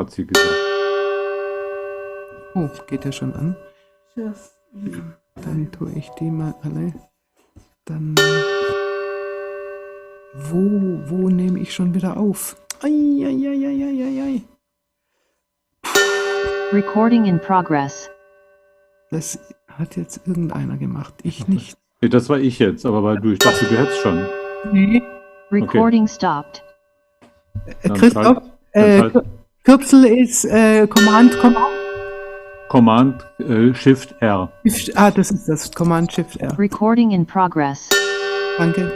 hat sie gesagt. Oh, geht ja schon an. Dann tue ich die mal alle. Dann. Wo nehme ich schon wieder auf? Ei. Recording in progress. Das hat jetzt irgendeiner gemacht. Ich nicht. Nee, das war ich jetzt, aber weil ich dachte, du hättest schon. Nee. Recording stopped. Christoph, Kürzel ist Command. Command Shift R. Das ist das. Command Shift R. Recording in progress. Danke.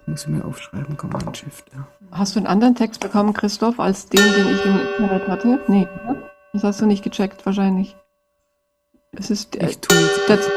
Muss ich mir aufschreiben, Command Shift R. Hast du einen anderen Text bekommen, Christoph, als den ich im Internet hatte? Nee, oder? Das hast du nicht gecheckt, wahrscheinlich. Es ist Ich tue jetzt.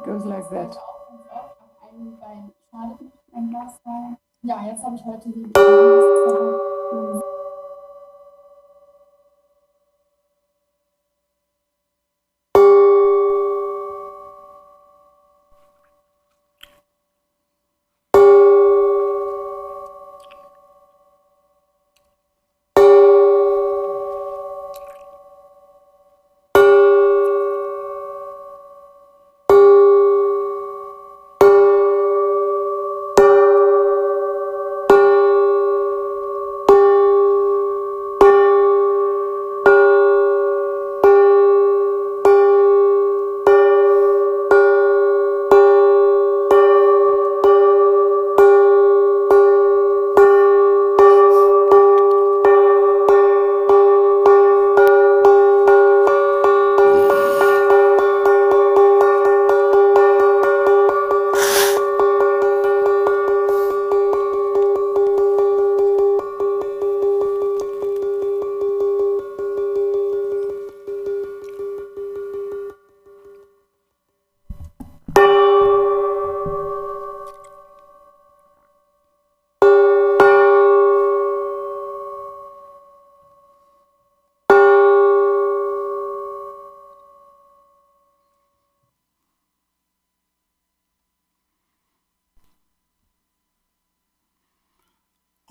Goes like that. Ja, jetzt habe ich heute die.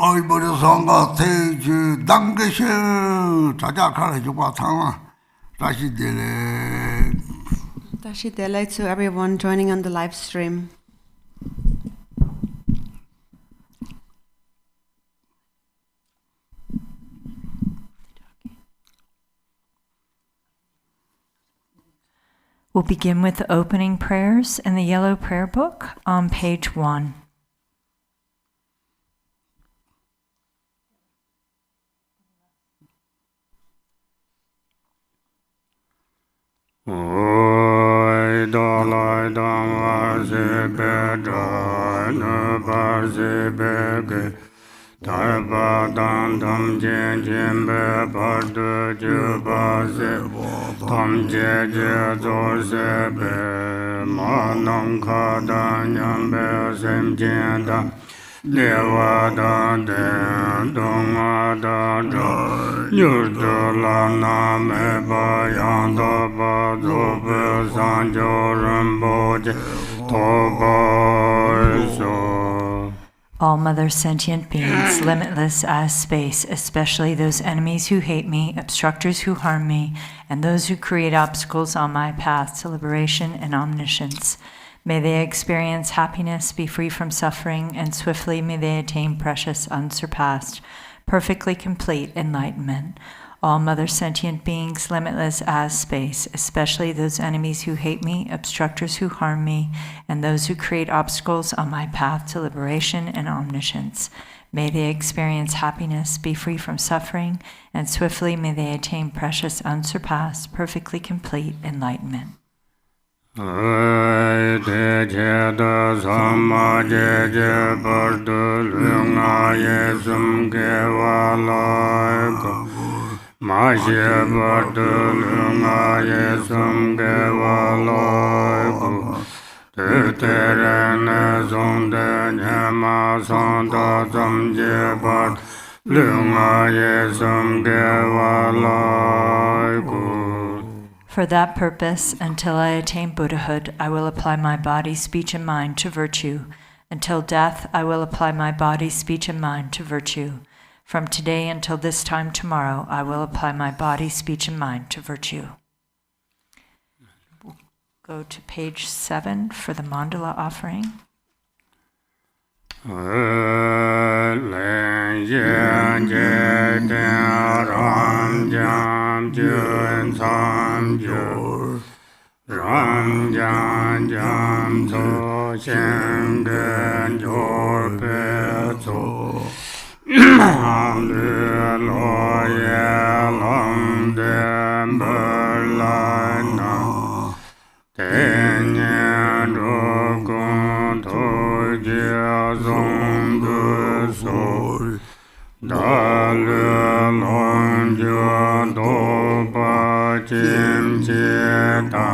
어이버려 성가 세주 당계시 자자카레 주과 상아 다시 데레 Dashi Dele to everyone joining on the live stream. We'll begin with the opening prayers in the Yellow Prayer Book on page 1. Oi dolai dang se be da na ba se be ge tar ba dan dam je je be ba de je ba se tam je je zo se be ma nang kha da nyam be sem je da Dewa da de dong a da da nyur da la na me ba yang da ba zo be san jo rinpoche to ba so. All mother sentient beings, limitless as space, especially those enemies who hate me, obstructors who harm me, and those who create obstacles on my path to liberation and omniscience. May they experience happiness, be free from suffering, and swiftly may they attain precious, unsurpassed, perfectly complete enlightenment. All mother sentient beings, limitless as space, especially those enemies who hate me, obstructors who harm me, and those who create obstacles on my path to liberation and omniscience. May they experience happiness, be free from suffering, and swiftly may they attain precious, unsurpassed, perfectly complete enlightenment. Ai de je da sama je je bar de lung a ye sum ge wa la ko ma je bar de lung a ye sum ge wa la ko te te re ne zong de nye ma san da zam je bar lung a ye sum ge wa la ko. For that purpose, until I attain Buddhahood, I will apply my body, speech, and mind to virtue. Until death, I will apply my body, speech, and mind to virtue. From today until this time tomorrow, I will apply my body, speech, and mind to virtue. We'll go to page 7 for the mandala offering. Len yen je den ram jam jun sam ju ram jam jam so shen gen jor pe so ham le lo ye long den ber la na ten yen ro gon to je zong de so da le long je do ba chim che da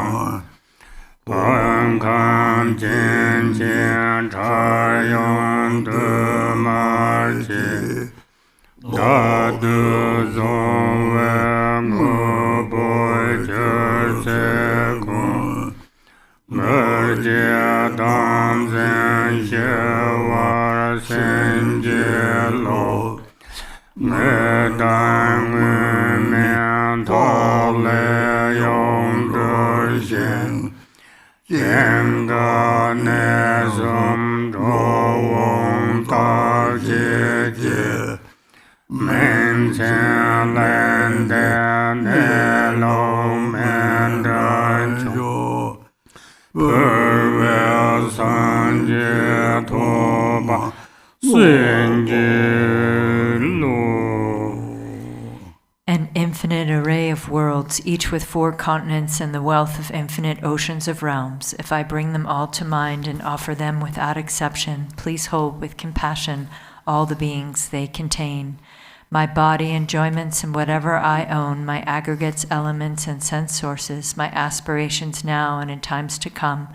pan kan chen chen cha yon de ma che da de zong we mo bo che se kun me je dam zen she war sen je lo me dang me to le yong de shen yen ga ne zum do wong ta je je men chen len de ne lo men da jo Purvel sanje toba senje lo. An infinite array of worlds, each with 4 continents and the wealth of infinite oceans of realms. If I bring them all to mind and offer them without exception, please hold with compassion all the beings they contain. My body, enjoyments, and whatever I own, my aggregates, elements, and sense sources, my aspirations now and in times to come,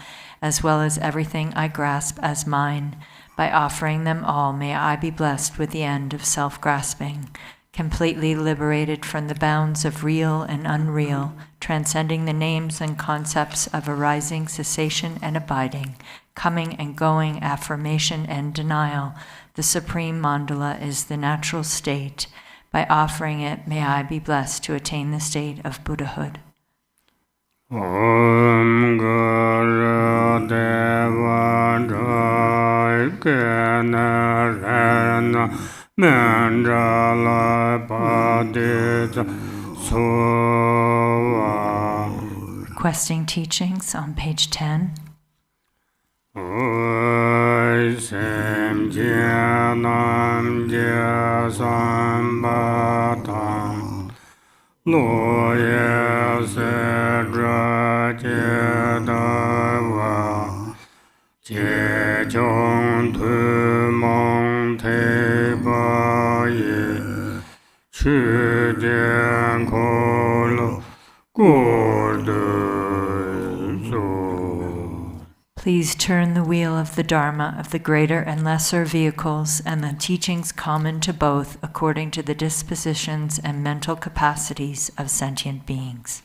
as well as everything I grasp as mine. By offering them all, may I be blessed with the end of self-grasping, completely liberated from the bounds of real and unreal, transcending the names and concepts of arising, cessation, and abiding, coming and going, affirmation and denial, The supreme mandala is the natural state. By offering it, may I be blessed to attain the state of Buddhahood. Om Guru Deva Jai Kena Rena Mandala Padita Sova. Requesting teachings on page 10. Oi Sem Janam Jasam Batam Lo Yasedra Jedava Je Jong Tu Mong Te Ba Yi Chu Jian Ko Lo Gu Du Zu. Please turn the wheel of the Dharma of the greater and lesser vehicles and the teachings common to both according to the dispositions and mental capacities of sentient beings.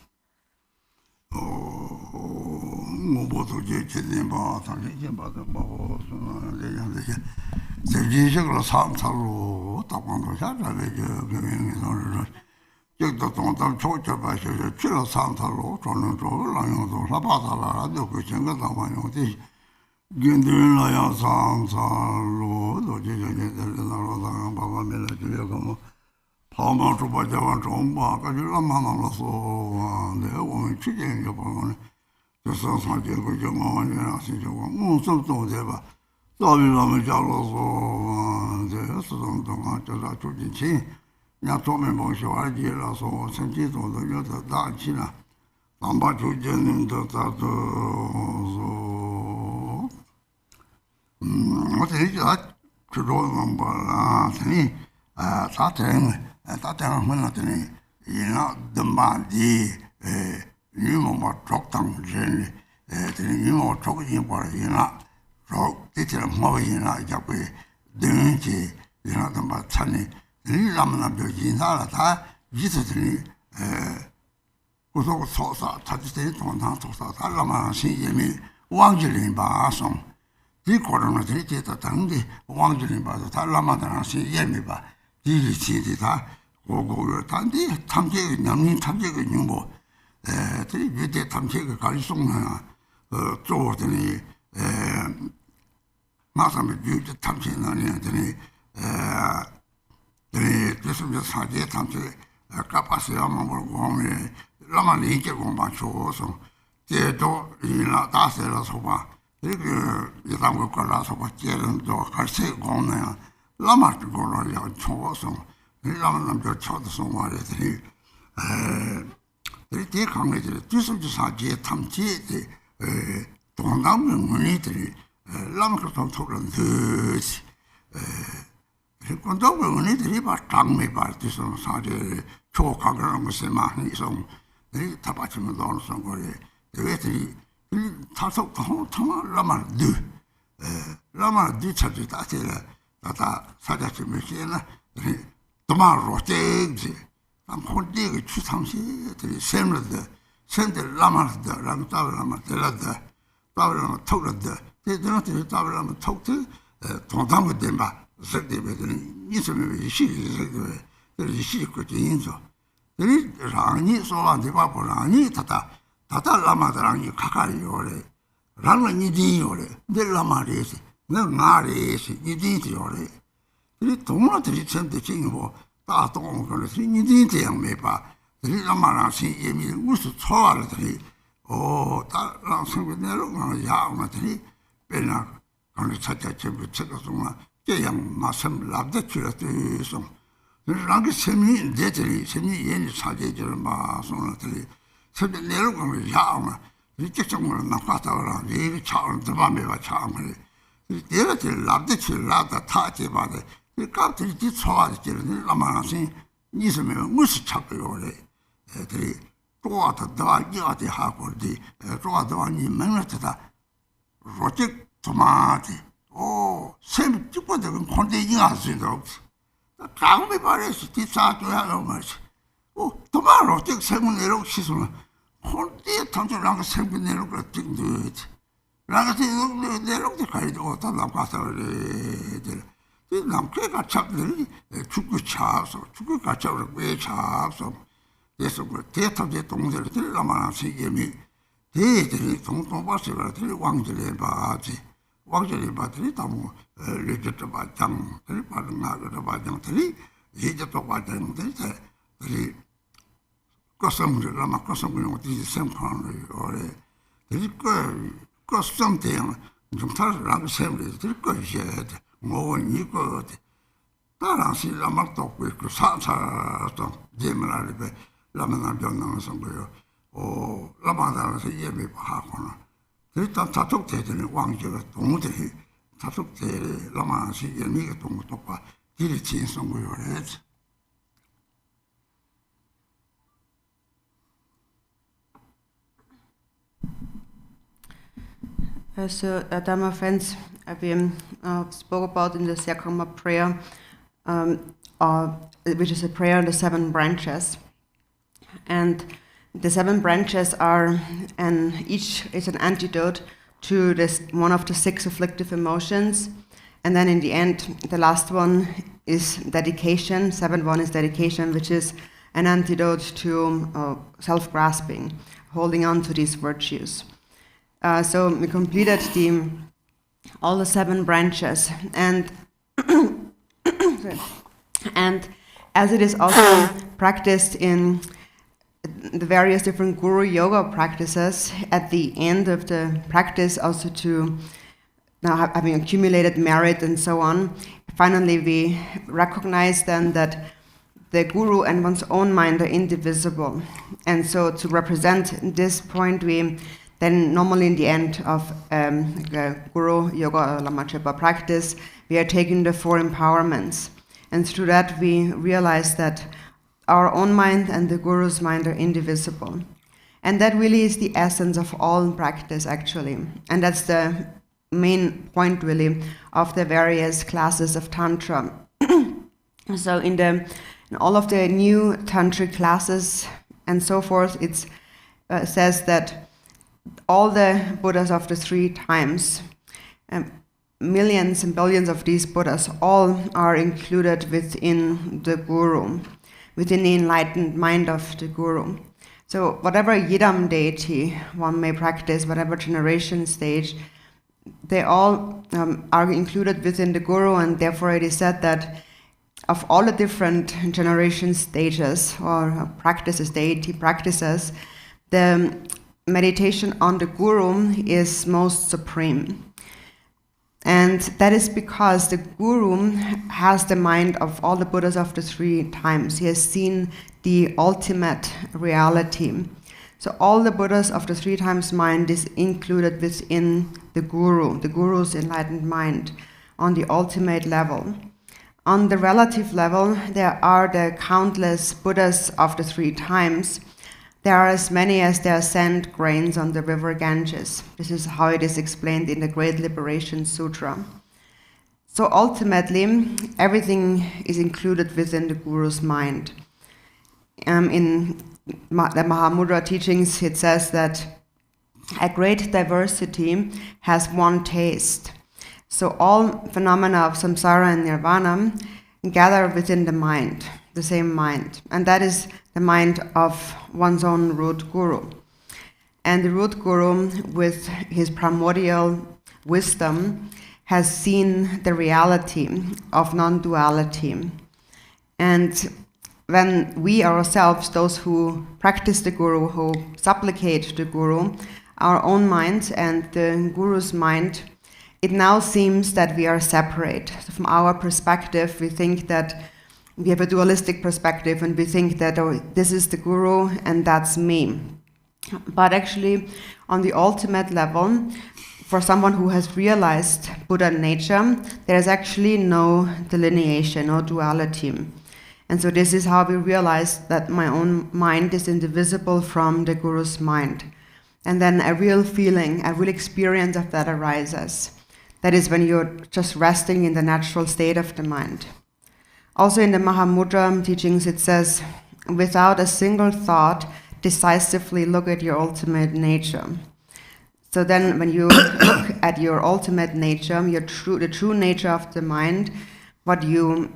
이 남캐가 잡들이 죽고 차서 죽고 가차로 왜 차서 예수 그 대탑제 동들이 들라만 세계미 대들이 동동바스가 왕들이 바지 왕들이 바들이 다뭐 레저트 바장들이 받은 나가서 바장들이 이제도 바장들이 들이 거성들 아마 거성을 어디 생각하는 거래 들이 거성대응 좀 다르라고 생각이 들 것이야 뭐 이거 따라서 라마도 그 사사도 제면을 배 라마나 변나서 거요 라마다에서 예배 하고는 일단 자족대들은 왕제가 동들이 자족대 라마시 예미가 동도과 길이 진성 거요 그래서 So, Dharma friends, we spoke about in the Serkhangma prayer, which is a prayer on the 7 branches. And the 7 branches are, and each is an antidote to this one of the 6 afflictive emotions. And then in the end, the last one is dedication. 7.1 is dedication, which is an antidote to self-grasping, holding on to these virtues. So we completed all the 7 branches, and and as it is also practiced in the various different guru yoga practices, at the end of the practice, also to now having accumulated merit and so on, finally we recognize then that the guru and one's own mind are indivisible, and so to represent this point, we then normally in the end of Guru Yoga or Lama Chepa practice, we are taking the 4 empowerments. And through that we realize that our own mind and the Guru's mind are indivisible. And that really is the essence of all practice actually. And that's the main point really of the various classes of Tantra. So in all of the new Tantric classes and so forth, it says that all the Buddhas of the 3 times, millions and billions of these Buddhas, all are included within the Guru, within the enlightened mind of the Guru. So whatever Yidam deity one may practice, whatever generation stage, they all are included within the Guru, and therefore it is said that of all the different generation stages or practices, deity practices, the meditation on the Guru is most supreme. And that is because the Guru has the mind of all the Buddhas of the 3 times. He has seen the ultimate reality. So all the Buddhas of the 3 times mind is included within the Guru's enlightened mind on the ultimate level. On the relative level, there are the countless Buddhas of the 3 times. There are as many as there are sand grains on the river Ganges. This is how it is explained in the Great Liberation Sutra. So ultimately, everything is included within the Guru's mind. In the Mahamudra teachings, it says that a great diversity has one taste. So all phenomena of samsara and nirvana gather within the mind, the same mind. And that is the mind of one's own root guru. And the root guru, with his primordial wisdom, has seen the reality of non-duality. And when we ourselves, those who practice the Guru, who supplicate the Guru, our own mind and the Guru's mind, it now seems that we are separate. So from our perspective, we think that we have a dualistic perspective and we think that, oh, this is the Guru and that's me. But actually, on the ultimate level, for someone who has realized Buddha nature, there is actually no delineation, no duality. And so this is how we realize that my own mind is indivisible from the Guru's mind. And then a real feeling, a real experience of that arises. That is when you're just resting in the natural state of the mind. Also in the Mahamudra teachings it says, without a single thought, decisively look at your ultimate nature. So then when you look at your ultimate nature, the true nature of the mind, what you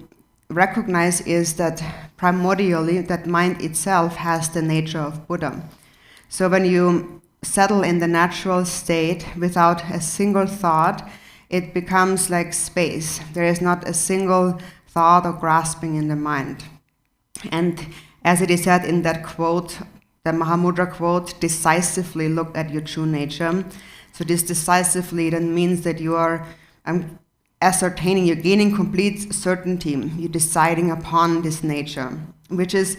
recognize is that primordially that mind itself has the nature of Buddha. So when you settle in the natural state without a single thought, it becomes like space. There is not a single thought or grasping in the mind. And as it is said in that quote, the Mahamudra quote, decisively look at your true nature. So this decisively then means that you are ascertaining, you're gaining complete certainty, you're deciding upon this nature, which is,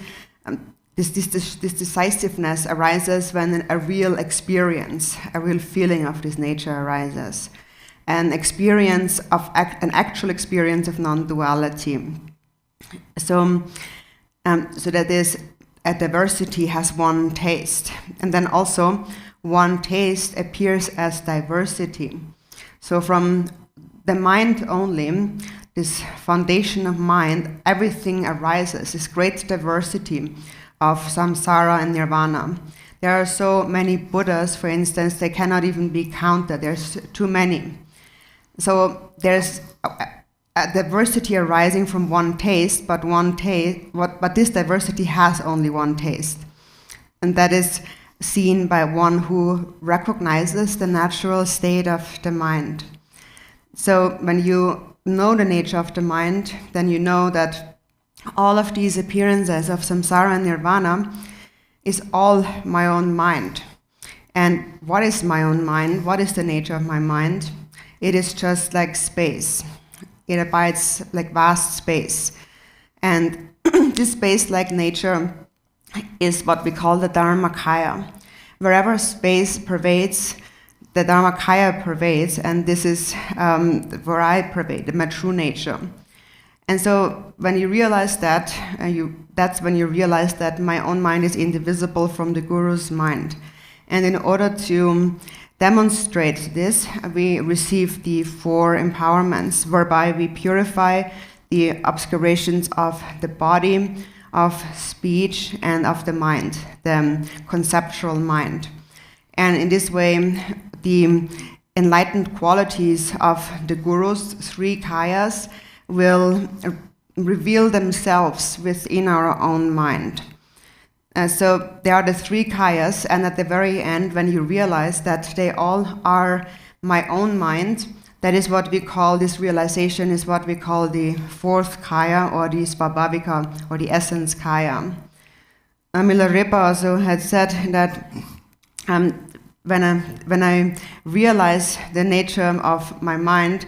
this decisiveness arises when a real experience, a real feeling of this nature arises. An actual experience of non-duality. So that is, a diversity has one taste, and then also one taste appears as diversity. So from the mind only, this foundation of mind, everything arises, this great diversity of samsara and nirvana. There are so many Buddhas, for instance, they cannot even be counted. There's too many. So there's a diversity arising from one taste, but this diversity has only one taste. And that is seen by one who recognizes the natural state of the mind. So when you know the nature of the mind, then you know that all of these appearances of samsara and nirvana is all my own mind. And what is my own mind? What is the nature of my mind? It is just like space. It abides like vast space. And this space-like nature is what we call the Dharmakaya. Wherever space pervades, the Dharmakaya pervades, and this is where I pervade, my true nature. And so when you realize that, that's when you realize that my own mind is indivisible from the Guru's mind. And in order to demonstrate this, we receive the 4 empowerments, whereby we purify the obscurations of the body, of speech, and of the mind, the conceptual mind. And in this way, the enlightened qualities of the Guru's 3 kayas will reveal themselves within our own mind. So there are the 3 kayas, and at the very end, when you realize that they all are my own mind, that is what we call, this realization is what we call the 4th kaya, or the svabhavika, or the essence kaya. Milarepa also had said that when I realize the nature of my mind,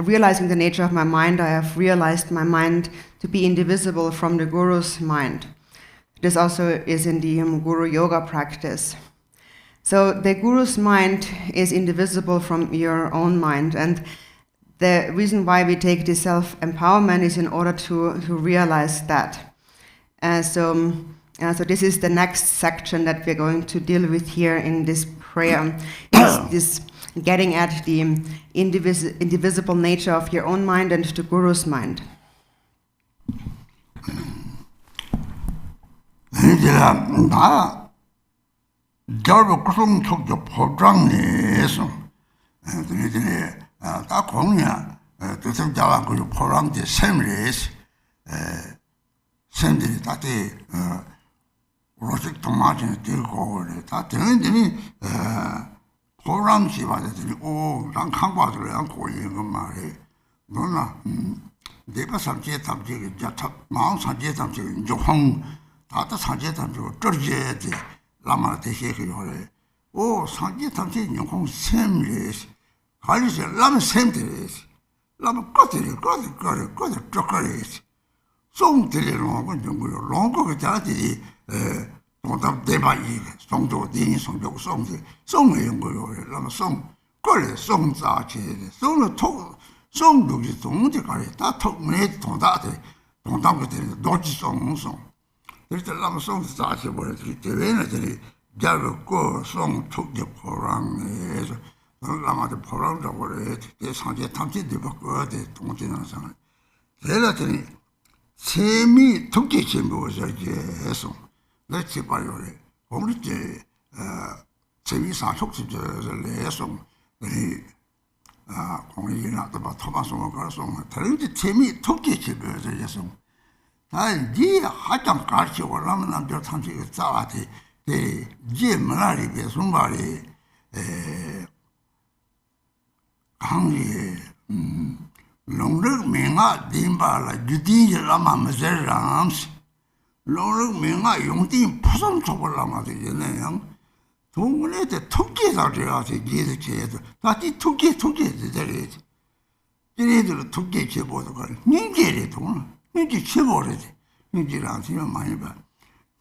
realizing the nature of my mind, I have realized my mind to be indivisible from the Guru's mind. This also is in the Guru Yoga practice. So the Guru's mind is indivisible from your own mind, and the reason why we take this self-empowerment is in order to realize that. So this is the next section that we're going to deal with here in this prayer. It's this getting at the indivisible nature of your own mind and the Guru's mind. 나 결국 구성 속도 포장내서 그들이 다 공이야 대성자가 그 포장대 셈레스 셈들이 다들 로직 동마진 들고 다 되는데 포장시 받았더니 난 강과들을 안고 있는 말이 너나 내가 삼지에 담지게 자 마음 삼지에 담지게 조홍 다다 산재 담지고 저지에지 라마 대시해요. 오 산재 담지 용공 셈레스 가리세 라마 셈데레스 라마 꺼들이 쪼거레스 송들이로 건 정도로 롱거가 자들이 동답 대바이 송도 딩 송도 송지 송의 연구요 라마 송 거래 송자체 송의 톡 송도지 동지 가리 다 톡네 동다데 동담거들 노지 송송 그래서 라마 송 자체 버렸지 대회는 자르고 송 톡게 포랑에서 라마도 포랑도 버려 대 상제 탐지도 바꿔대 동지는 상을 대라더니 세미 톡게 전부서 이제 해서 내치 봐요래 우리 때 재미 사촉지를 해서 우리 공리나 또 토마송을 걸었으면 다른 재미 토끼 집에서 해서 다이 하장 같이 올라면 남들 탐식을 싸와대 제 문화리 배송발이 강리 농력 명아 딘발라 주디라마 마저람스 농력 명아 용딘 푸선 초벌라마 되네요 동문에도 토끼가 돼야지 기대체에도 다시 토끼 되더래 얘네들 토끼 제보도 걸 닌게래 돈 닌게 제보래지 닌게랑 지면 많이 봐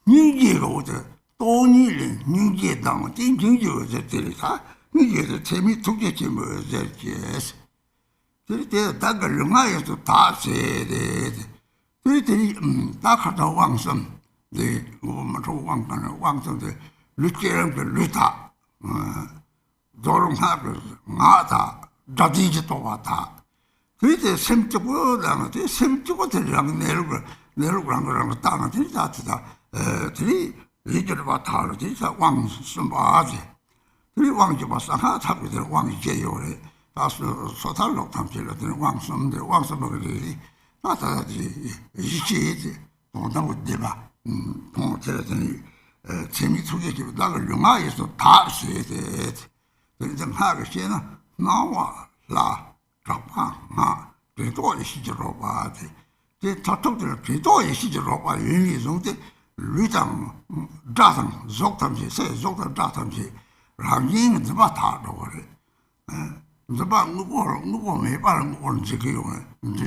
닌게가 어디 돈이 닌게 당은 닌게가 저들이다 닌게도 재미 토끼 제보 저기에서 그때 다가 영화에서 다 세대 그랬더니 다 가다 왕선 네 뭐만 저 왕가는 왕선들 루체는 루타 조롱하고 나다 자디지 또 왔다 그때 샘쪽고 나한테 샘쪽고 들랑 내려고 한 거랑 땅을 들이다 들이 이제를 봤다 진짜 왕선 봐지 들이 왕지 봤어 하 잡고 들 왕이 제요래 다스 소탈로 탐질로 들 왕선들 왕선들이 나타나지 이치지 동당고 대봐 동ter더니 재미 속에 나를 영화에서 다 써야 돼. 그래서 하기 전에 나와 라 잡아 그래도 시절로 봐야 돼. 그 다톡들 그래도 시절로 봐. 의미 정도 루장 자상 속담지 세 속담 자탐지 라긴 좀 다도 그래. 저봐 누구 매 바른 거는 지금요.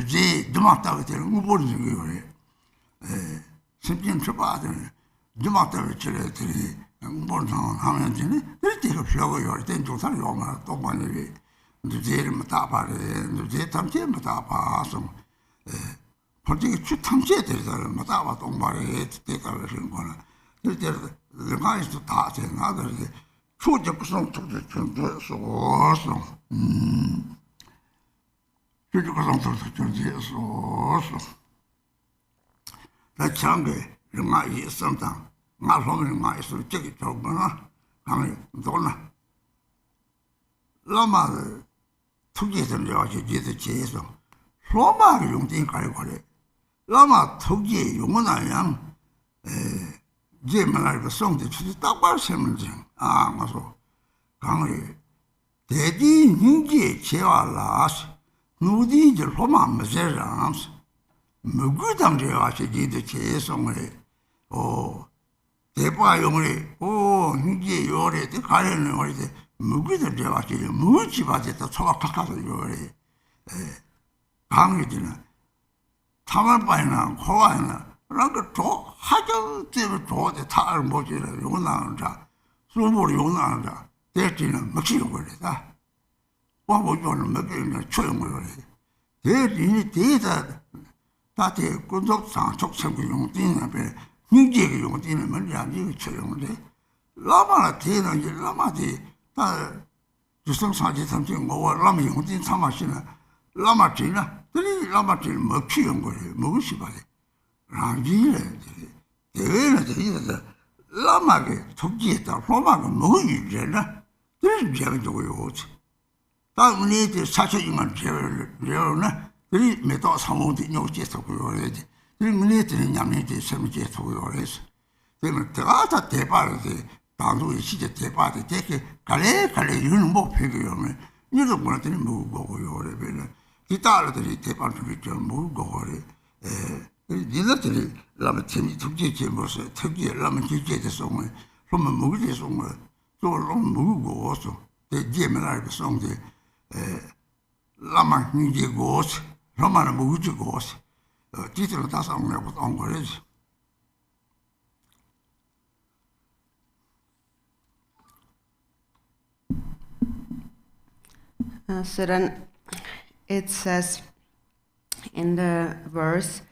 이제 좀 왔다고 되는 거 보는 거예요. 심진 쳐봐야 주막대로 치래들이 본상 하면 되니 이렇게 필요가 요 때 조사를 요마 또 많이 이제 다 봐래 이제 탐지에 다 봐서 벌칙이 추탐지에 되잖아 다 봐 동발에 때가 그런 거는 이제 내가에서 다 되나들 초적성 소소 초적성 소소 나 참게 영화 있었다. 나 보면 영화 있을 적이 좋구나. 강이 돌나. 로마를 투기에서 내가지 제에서 로마를 용된 가려 그래. 로마 투기의 용어나 양 제 말을 성대 주지 딱발 세문정. 맞아. 강이 대디 인기의 제와라스 누디지 로마 마제람스 무구담되어 하시기도 제성을 대파용을 이게 요래 가려는 거리 무구담되어 하시기 무지바지다 초박하가서 요래 강의들은 타말바이나 코와이나 그런 거 하정 때문에 도대 타를 못지라 용나는 자 술물이 용나는 자 대지는 먹히는 거리다 와보조는 먹이는 초용을 그래 대지니 대다 다들 군독상 촉성구 용띠는 앞에 인지의 용띠는 먼저 이거 처용인데 라마나 대는 이제 라마디 다 주성사지 삼진 뭐 라마 용띠 참아시나 라마티나 들이 라마티를 먹히는 거예요 먹으시 봐요 라지래 대회는 대회는 라마게 속지했다 로마가 먹으니잖아 들이 제가 저거요 다음에 이제 사실이만 제어나 그리 매도 상호도 요지에서 그러지. 이 문제들은 양면제 세무제에서 그러지. 그러면 다 대발이 당도의 시제 대발이 되게 갈래 이런 뭐 배경을 이거 뭐라더니 뭐고 그러면 기타들이 대발을 좀 뭐고 그래. 니들이 라면 재미 특제 제모서 특제 라면 기계에서 뭐 그러면 먹을 수 있는 또 뭐고 어서 대제면 알고 성대 라면 이제 고스 로마는 무지 고스 뒤로 다시 오면 온 거지. So then it says in the verse,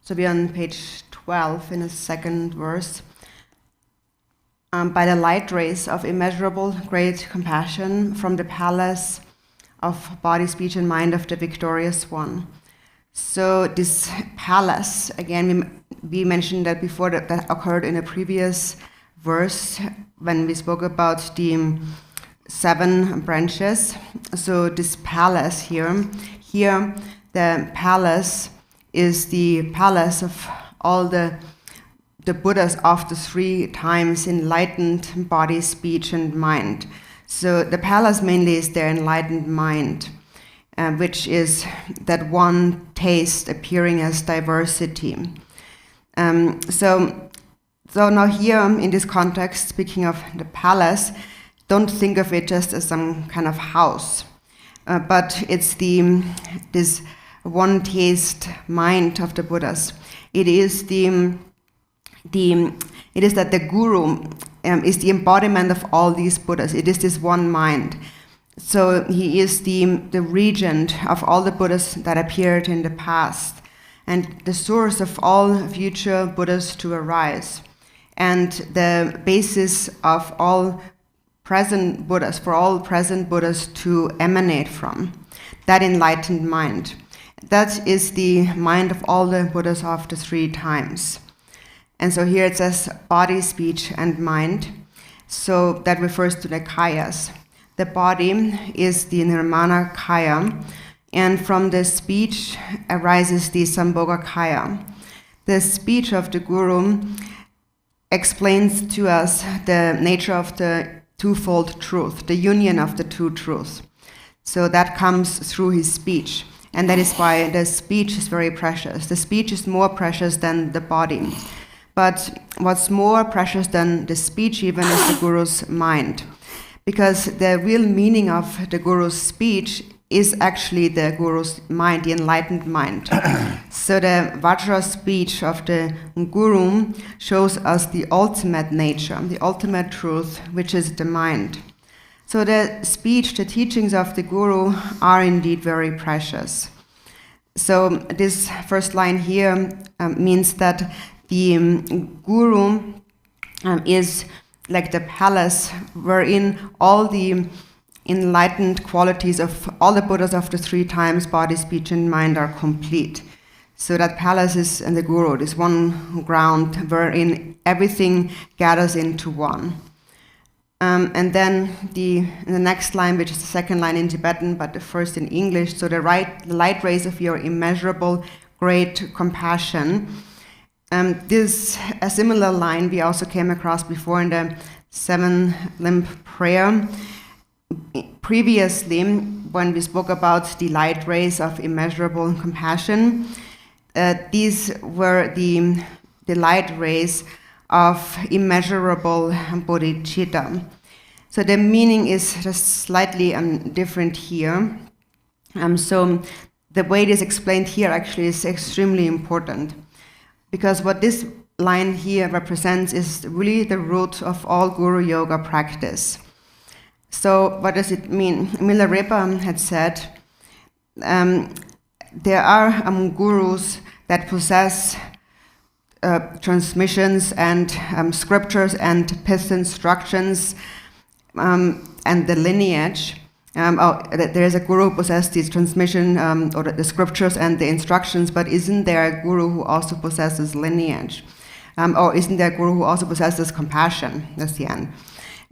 so we're on page 12 in the second verse, by the light rays of immeasurable great compassion from the palace of body, speech, and mind of the victorious one. So this palace, again, we mentioned that before, that occurred in a previous verse when we spoke about the 7 branches. So this palace here, the palace is the palace of all the Buddhas of the 3 times enlightened body, speech, and mind. So the palace mainly is their enlightened mind, which is that one taste appearing as diversity. So now here in this context, speaking of the palace, don't think of it just as some kind of house, but it's this one taste mind of the Buddhas. It is that the Guru is the embodiment of all these Buddhas. It is this one mind. So he is the regent of all the Buddhas that appeared in the past, and the source of all future Buddhas to arise, and the basis of all present Buddhas, for all present Buddhas to emanate from. That enlightened mind. That is the mind of all the Buddhas of the 3 times. And so here it says body, speech, and mind. So that refers to the kayas. The body is the nirmana kaya, and from the speech arises the sambhoga kaya. The speech of the Guru explains to us the nature of the twofold truth, the union of the 2 truths. So that comes through his speech, and that is why the speech is very precious. The speech is more precious than the body. But what's more precious than the speech even is the Guru's mind, because the real meaning of the Guru's speech is actually the Guru's mind, the enlightened mind. So the Vajra speech of the Guru shows us the ultimate nature, the ultimate truth, which is the mind. So the speech, the teachings of the Guru are indeed very precious. So this first line here means that the Guru is like the palace wherein all the enlightened qualities of all the Buddhas of the 3 times, body, speech, and mind, are complete. So that palace is in the Guru, this one ground wherein everything gathers into one. And then in the next line, which is the second line in Tibetan, but the first in English, so the light rays of your immeasurable great compassion. This a similar line we also came across before in the 7-limb prayer. Previously, when we spoke about the light rays of immeasurable compassion, these were the light rays of immeasurable bodhicitta. So the meaning is just slightly different here. So the way it is explained here actually is extremely important, because what this line here represents is really the root of all Guru Yoga practice. So what does it mean? Milarepa had said, there are gurus that possess transmissions and scriptures and pith instructions and the lineage. There is a guru who possesses these transmission or the scriptures and the instructions, but isn't there a guru who also possesses lineage? Or isn't there a guru who also possesses compassion? That's the end.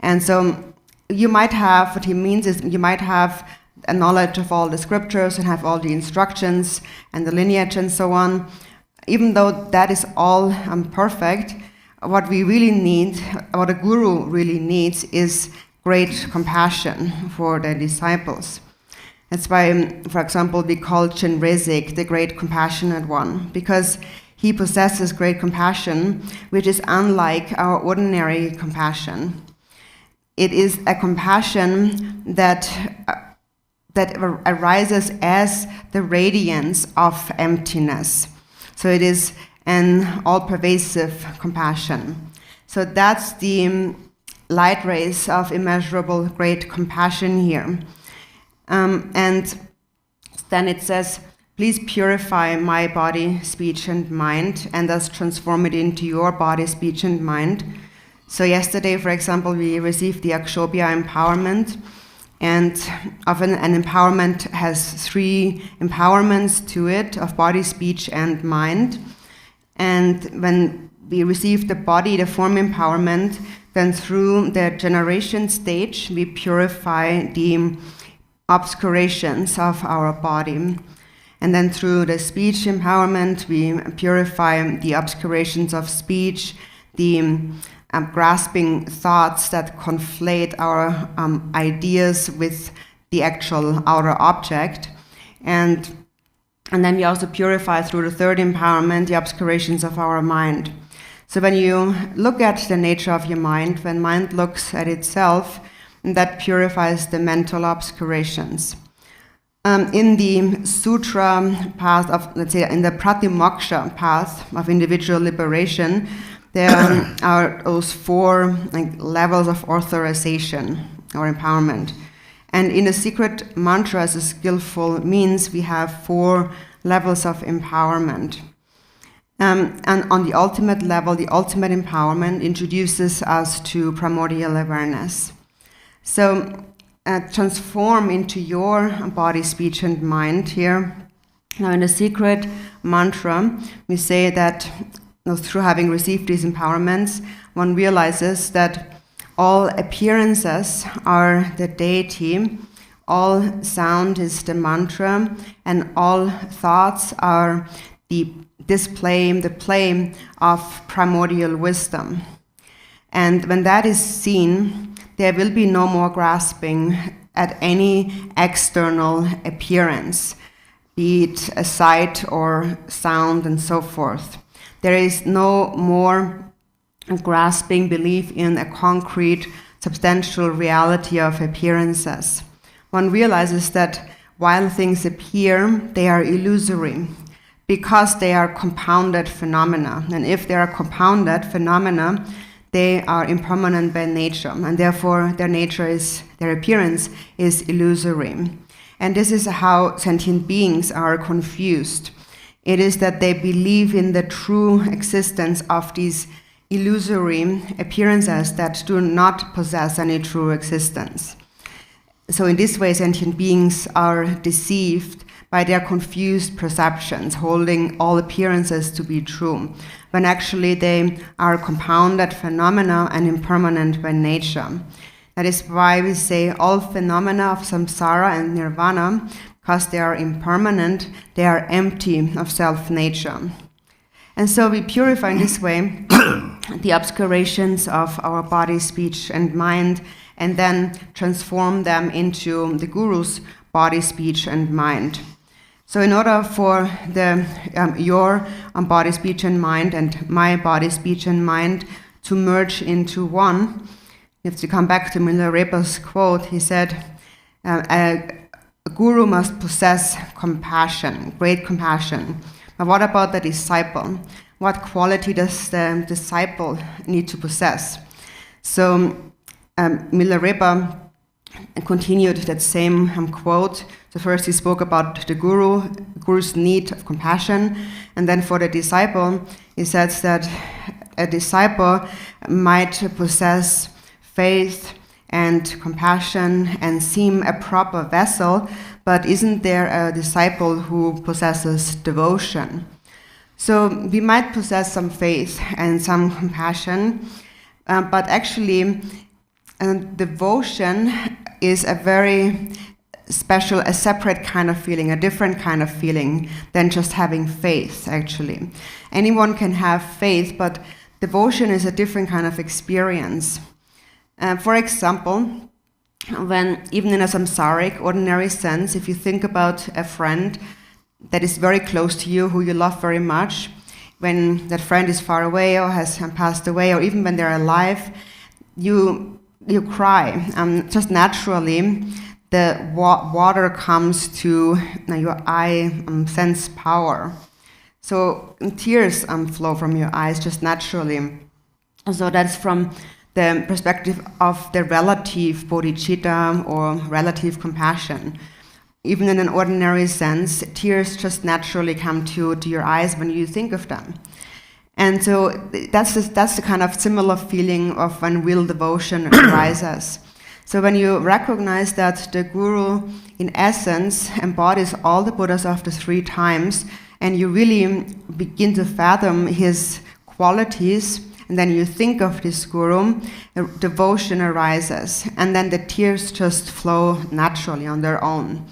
And so you might have, what he means is you might have a knowledge of all the scriptures and have all the instructions and the lineage and so on. Even though that is all perfect, what we really need, what a guru really needs, is great compassion for the disciples. That's why, for example, we call Chenrezig the great compassionate one, because he possesses great compassion, which is unlike our ordinary compassion. It is a compassion that arises as the radiance of emptiness. So it is an all-pervasive compassion. So that's the light rays of immeasurable great compassion here. And then it says, please purify my body, speech, and mind, and thus transform it into your body, speech, and mind. So yesterday, for example, we received the Akshobhya empowerment, and often an empowerment has 3 empowerments to it, of body, speech, and mind. And when we receive the body, the form empowerment, then through the generation stage, we purify the obscurations of our body. And then through the speech empowerment, we purify the obscurations of speech, the grasping thoughts that conflate our ideas with the actual outer object. And then we also purify through the third empowerment the obscurations of our mind. So when you look at the nature of your mind, when mind looks at itself, that purifies the mental obscurations. In the sutra path of, let's say, in the pratimoksha path of individual liberation, there are those 4 levels of authorization or empowerment. And in the secret mantra as a skillful means, we have 4 levels of empowerment. And on the ultimate level, the ultimate empowerment introduces us to primordial awareness. So transform into your body, speech, and mind here. Now, in the secret mantra, we say that through having received these empowerments, one realizes that all appearances are the deity, all sound is the mantra, and all thoughts are the play of primordial wisdom. And when that is seen, there will be no more grasping at any external appearance, be it a sight or sound and so forth. There is no more grasping belief in a concrete, substantial reality of appearances. One realizes that while things appear, they are illusory because they are compounded phenomena. And if they are compounded phenomena, they are impermanent by nature, and therefore their appearance is illusory. And this is how sentient beings are confused. It is that they believe in the true existence of these illusory appearances that do not possess any true existence. So in this way, sentient beings are deceived by their confused perceptions, holding all appearances to be true, when actually they are compounded phenomena and impermanent by nature. That is why we say all phenomena of samsara and nirvana, because they are impermanent, they are empty of self-nature. And so we purify in this way the obscurations of our body, speech, and mind, and then transform them into the Guru's body, speech, and mind. So in order for your body, speech, and mind and my body, speech, and mind to merge into one, if you come back to Milarepa's quote, he said, a guru must possess compassion, great compassion. But what about the disciple? What quality does the disciple need to possess? So Milarepa continued that same quote. So first he spoke about the guru's need of compassion, and then for the disciple, he says that a disciple might possess faith and compassion and seem a proper vessel, but isn't there a disciple who possesses devotion? So we might possess some faith and some compassion, but actually devotion is a very special, a separate kind of feeling, a different kind of feeling than just having faith, actually. Anyone can have faith, but devotion is a different kind of experience. For example, when even in a samsaric, ordinary sense, if you think about a friend that is very close to you, who you love very much, when that friend is far away or has passed away, or even when they're alive, you cry. Just naturally, the water comes to your eye, sense power. So tears flow from your eyes just naturally. So that's from the perspective of the relative bodhicitta or relative compassion. Even in an ordinary sense, tears just naturally come to your eyes when you think of them. And so that's the kind of similar feeling of when real devotion arises. So when you recognize that the Guru, in essence, embodies all the Buddhas of the 3 times, and you really begin to fathom his qualities and then you think of this guru, devotion arises, and then the tears just flow naturally on their own.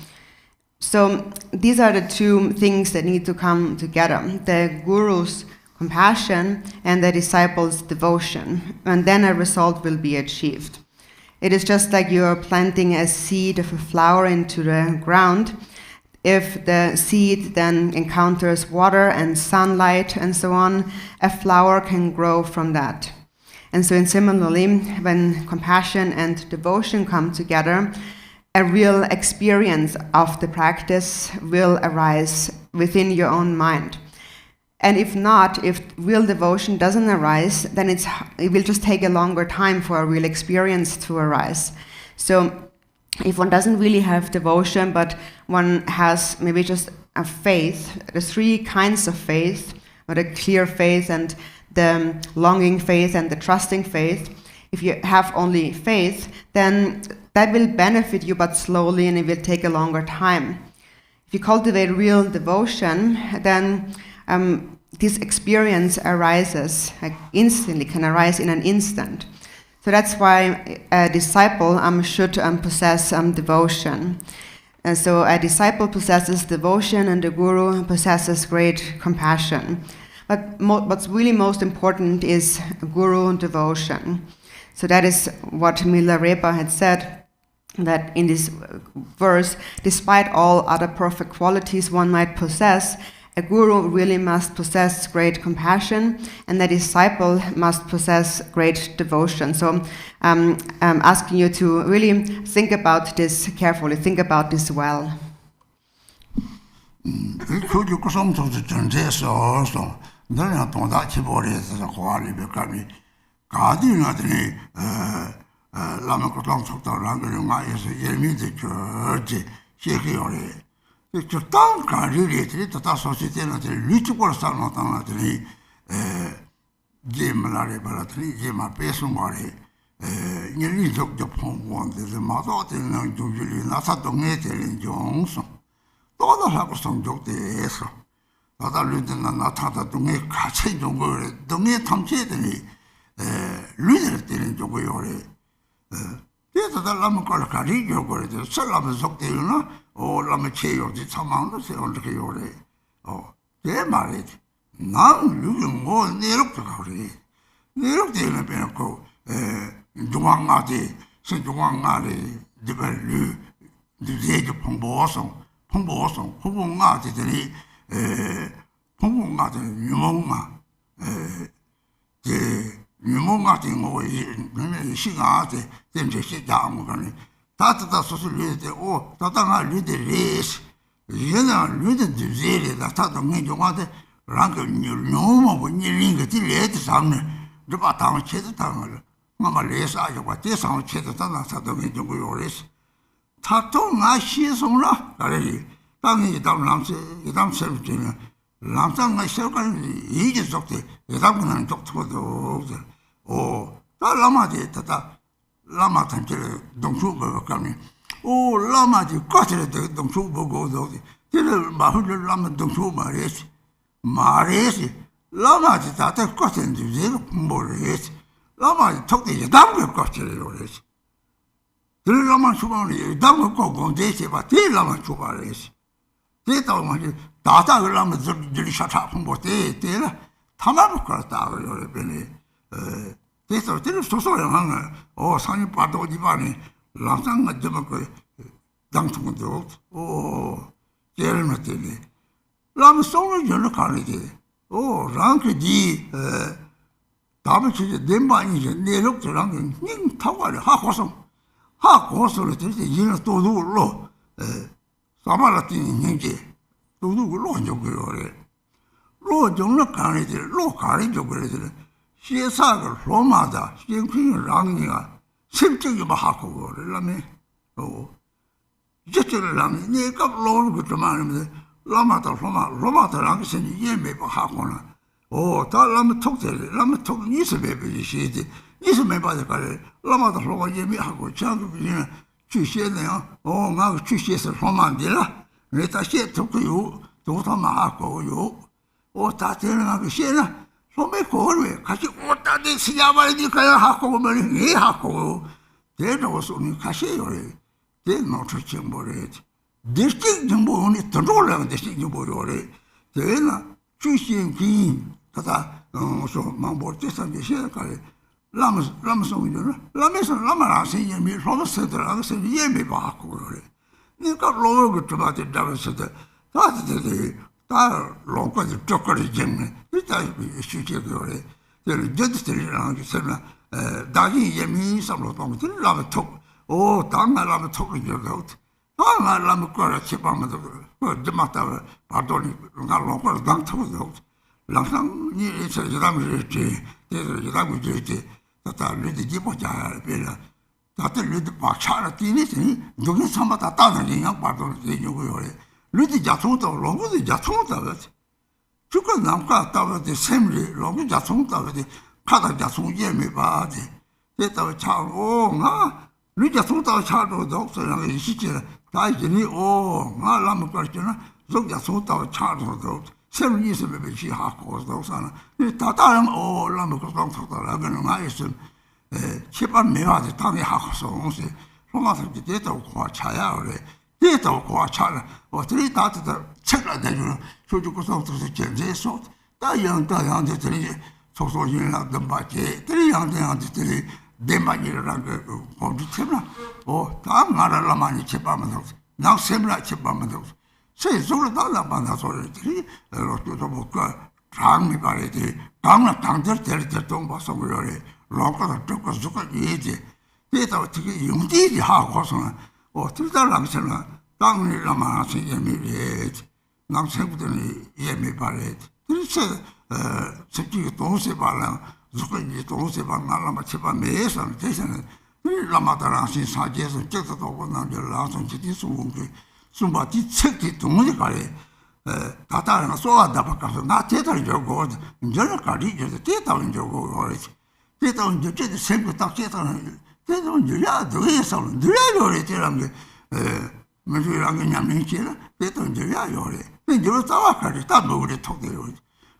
So these are the two things that need to come together: the guru's compassion and the disciple's devotion, and then a result will be achieved. It is just like you're planting a seed of a flower into the ground. If the seed then encounters water and sunlight and so on, a flower can grow from that. And so similarly, when compassion and devotion come together, a real experience of the practice will arise within your own mind. And if not, if real devotion doesn't arise, then it will just take a longer time for a real experience to arise. So if one doesn't really have devotion, but one has maybe just a faith, the three kinds of faith, or the clear faith and the longing faith and the trusting faith, if you have only faith, then that will benefit you, but slowly, and it will take a longer time. If you cultivate real devotion, then this experience arises, like instantly, can arise in an instant. So that's why a disciple should possess devotion. And so a disciple possesses devotion, and the guru possesses great compassion. But what's really most important is guru devotion. So that is what Milarepa had said, that in this verse, despite all other perfect qualities one might possess, a guru really must possess great compassion, and the disciple must possess great devotion. So I'm asking you to really think about this carefully, think about this well. Churtan Kari, Tata Society, Luchipor Sanatani, Jim Lari Baratri, Jim Pesumari, nearly took the pump one, the mother, and usually Nasadonated in Johnson. All the have some joke the Esra. Tata Luton and Natata to make Kachi don't get Tamchetani, Luton in Jogoyore. There's a Lamakar Kari, Jogo, Salam Zokte, or Lamacheo, the Samanda, say on the Kiore. Oh, they're married. Now you can go near up to Kari. Near up to the Benaco, Duangati, St. Duangati, the Belu, the Zage of Pomboson, Pomongati, Pomongati, Numonga, the Numongati, or Shigati, then they sit down. Tata sociality, oh, Tata lead the race. Yena lead the disease, that Tata made you want to rank a new normal when you link it till late summer. The Batam Chetan, Mamma Lace, I what this on Chetan, Tata made you go race. Tato, my shears on la, Gary. Tangy down Lamse, you don't sell it. Lamsan myself, he just talked it. You don't talk to the oh, that Lama did Tata. Lama Tanjere, don't shoot coming. Oh, Lama, you got it, don't shoot go. Tell Mahu Lama don't shoot Maris. Maris, Lama, that I've got into zero more race. Lama took the damn got it. The Lama Shubani, damn go on this, but the Lama Shubaris. They told me, Tata Lama did shut up from what they tell. Tamaka Tower, this is so hunger, or Sunny Pato Divani, Lasanga Jamaco, Duncan Dog, oh, Jeremy. Lam so much locality. Oh, Ranky D. Tabachi, Demba engine, they looked around and Tower, Hakosom. Hakosom, it is the Yin to do low. Samaratin in Ninja, to do low in your low, don't look at it, low carriage of 시사가 로마다 시행핑을 랑이가 심적이 하고 그러려면 이제를 랑 내가 로를 그때 말하면 로마다 랑신이 예매 하고나 다 라면 톡들 라면 톡 이스베베 시지 이스메 받을 거래 로마다 로마 예매하고 장국이는 주시네요 나 주시에서 로마인데라 내가 시 톡요 도타마 하고요 다 되는 거 시나 소매 거를 같이 오다니 시야발이 가야 하고 보면 이 하고 대로서는 가시요래 대노트 정보래 디스틱 정보는 들어올라는 디스틱 정보요래 대나 주신기 다다 저 망보트선 게시가래 라마송이잖아 라메서 라마라시 예미 로마스들하고서 예미 받고 그래 내가 로그 좀 받을 잡았을 다들 다 로그를 쪼거리 정네 일단 수치가 그래 그 저들이랑 그러나 다시 예미 삼로 동들 라마톡 오 당나라면 톡을 줘도 당나라면 거라 치방도 그 좀마다 바도니 나로고 당토도 항상 이 저기다면 이제 저기다면 이제 다 люди 보자 별로 다들 люди 박차라 뛰니지 누구 삼바다 따는 그냥 바도 되고요 люди 자통도 로고도 자통도 주가 남과 따버지 샘리 로고 자통도 가다 자통 예매 봐지 됐다 차고 나 люди 자통도 차도도 없어요 이 시절 다 이제니 오나 라면 거잖아 속 자통도 차도도 샘리 있으면 배치 하고 도서나 다 다른 라면 거동도라는 거 있으면 제발 매화지 당에 하고서 온세 로마서 됐다고 고아차야 그래 됐다고 고아차라 어떻게 다들 책을 내주는 소주고서부터 견제해서 다양한테 들이 소소진이나 덤바지 들이 양대한테 들이 내만이라는 그 컴퓨터나 다음 나라라 많이 제발만 하고 나 셈라 제발만 하고 세속으로 달라반다 소리들이 로또도 볼까 장미 바래지 강나 당들 될 돈 봐서 그래 로커도 쪼고 쪼고 이제 대다 어떻게 용디지 하고서는 들달랑서는 땅이라만 하시 예미래 남생부들이 예미 바래 그래서 सबकी 동세 발랑 주권이 동세 발랑만 제발 매선 대신에 라마다랑신 사제에서 적도 오고 남절라서 지디 수공기 숨바디 책이 동네 가래 다다는 쏘아다 바꿔서 나 대달 저거 저는 가리죠 대달은 저거 그러지 대달은 저때 생각 딱 대달은 야 너에서 너야 저런 게 뭐지랑 그냥 민치라 대달은 저야 요래 근데 저 싸워가지고 다 먹으래 톡대요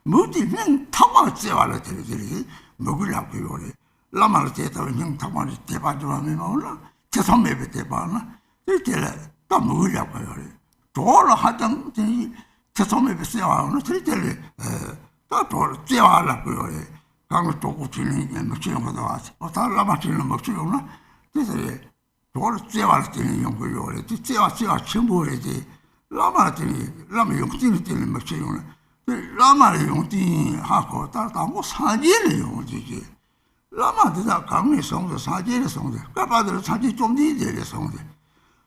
뭐지는 타마 째와라 들이 먹으려고 요래 라마를 대달은 형 타마를 대바주하면 몰라 제선매배 대바나 이렇게 다 먹으려고 요래 돌아 하던 제소매배 쎄와는 들이 다 돌아 째와라고 요래 강을 또 치는 먹지는 것도 왔어 다 라마치는 먹지는 그래서 돌아 째와를 때는 용거 요래 째와 전부래지 라마들이 라마 용띠는 때는 먹지는 라마를 용띠 하고 따라다고 사제를 용띠지 라마들다 강의 성도 사제를 성도 까바들 사제 좀 뒤에 성도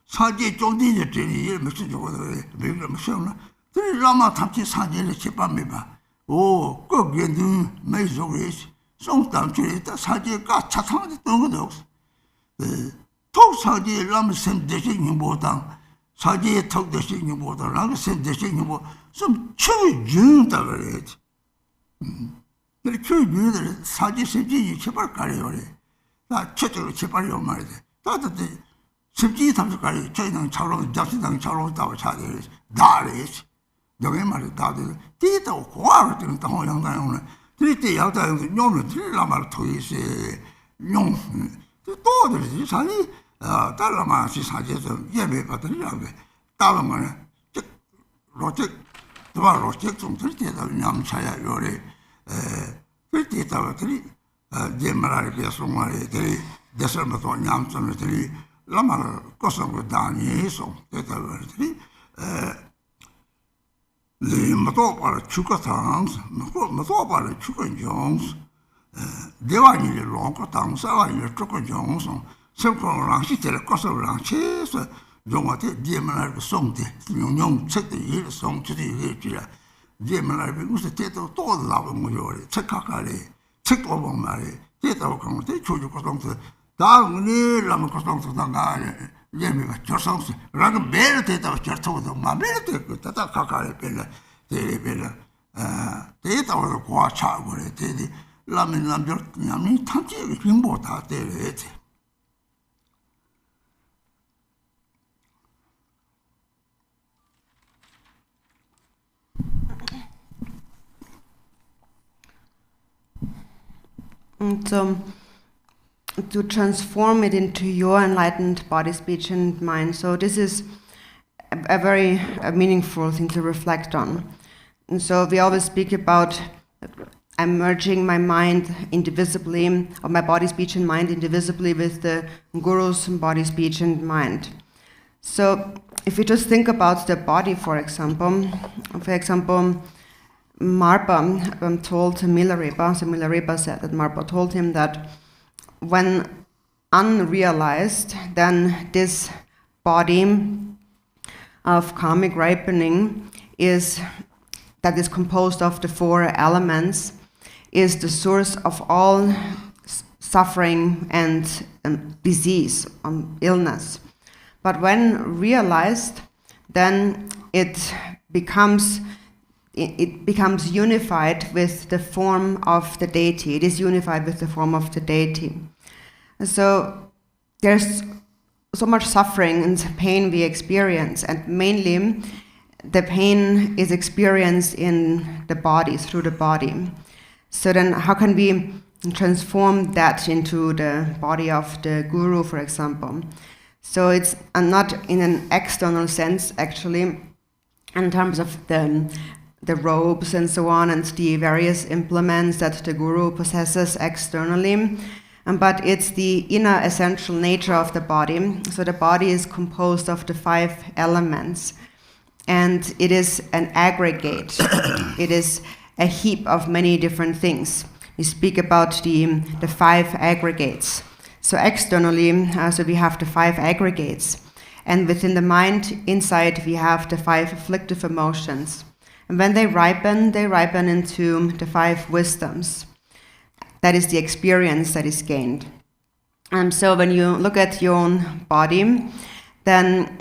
사제 좀 뒤에 되니 무슨 저거도 매일 무슨 그 라마 탑치 사제를 제밤에 봐. 오, 거기는 매속이 송담줄에다 사제가 차상한테 뜬 것도 없어. 톡 사제 라마 샘대식이 보다 사제의 톡 대식이 보다 라마 샘대식이 뭐좀 추준다 그래야지. 그래 추준들 사제 샘지 제발 가려요. 나 최초로 제발요 말이야. 다들 샘지 탐색가리 저희는 차로 잡시당 차로 따고 차대 나래지. 여기 말이 다들 뒤도 고아를 뜨는 땅을 양다에 오는 뒤때 양다에 놈을 들라말 토이세 용 또들이 사니 달라마시 사제에서 예배 받으려고 다른 거는 로직 도와 로직 좀 들때다 냠차야 요래 들때다들이 제말을 계속 말이들이 대설부터 냠선들이 라마를 거서고 다니서 대다들이 못 봐라 죽었당 못 봐라 죽은 정스 대왕이 롱고 당사와이 죽은 정스 semkong tere kosa chesa jongate diemenar songte nyong chekte yir song chiri yira diemenar be muste teto todo lavo muyore chekakare chekto bomare teto kong te choju kosongte dauni lam kosongte dangare yemi ba chorsongse rang bere teto chorto do ma bere te tata kakare bella te bella teto ko cha gore te lamin lamjor nyami tanti kimbo ta te ete And so to transform it into your enlightened body, speech, and mind. So this is a very meaningful thing to reflect on. And so we always speak about I'm merging my mind indivisibly, or my body, speech, and mind indivisibly with the Guru's body, speech, and mind. So if you just think about the body, for example, Marpa told Milarepa, so Milarepa said that Marpa told him that when unrealized, then this body of karmic ripening that is composed of the 4 elements is the source of all suffering and disease, illness. But when realized, then it becomes unified with the form of the deity. It is unified with the form of the deity. So there's so much suffering and pain we experience, and mainly the pain is experienced in the body, through the body. So then how can we transform that into the body of the Guru, for example? So it's not in an external sense, actually, in terms of the robes and so on, and the various implements that the Guru possesses externally, but it's the inner essential nature of the body. So the body is composed of the 5 elements, and it is an aggregate. It is a heap of many different things. We speak about the 5 aggregates. So externally, so we have the 5 aggregates, and within the mind, inside, we have the 5 afflictive emotions. And when they ripen into the 5 wisdoms. That is the experience that is gained. So when you look at your own body, then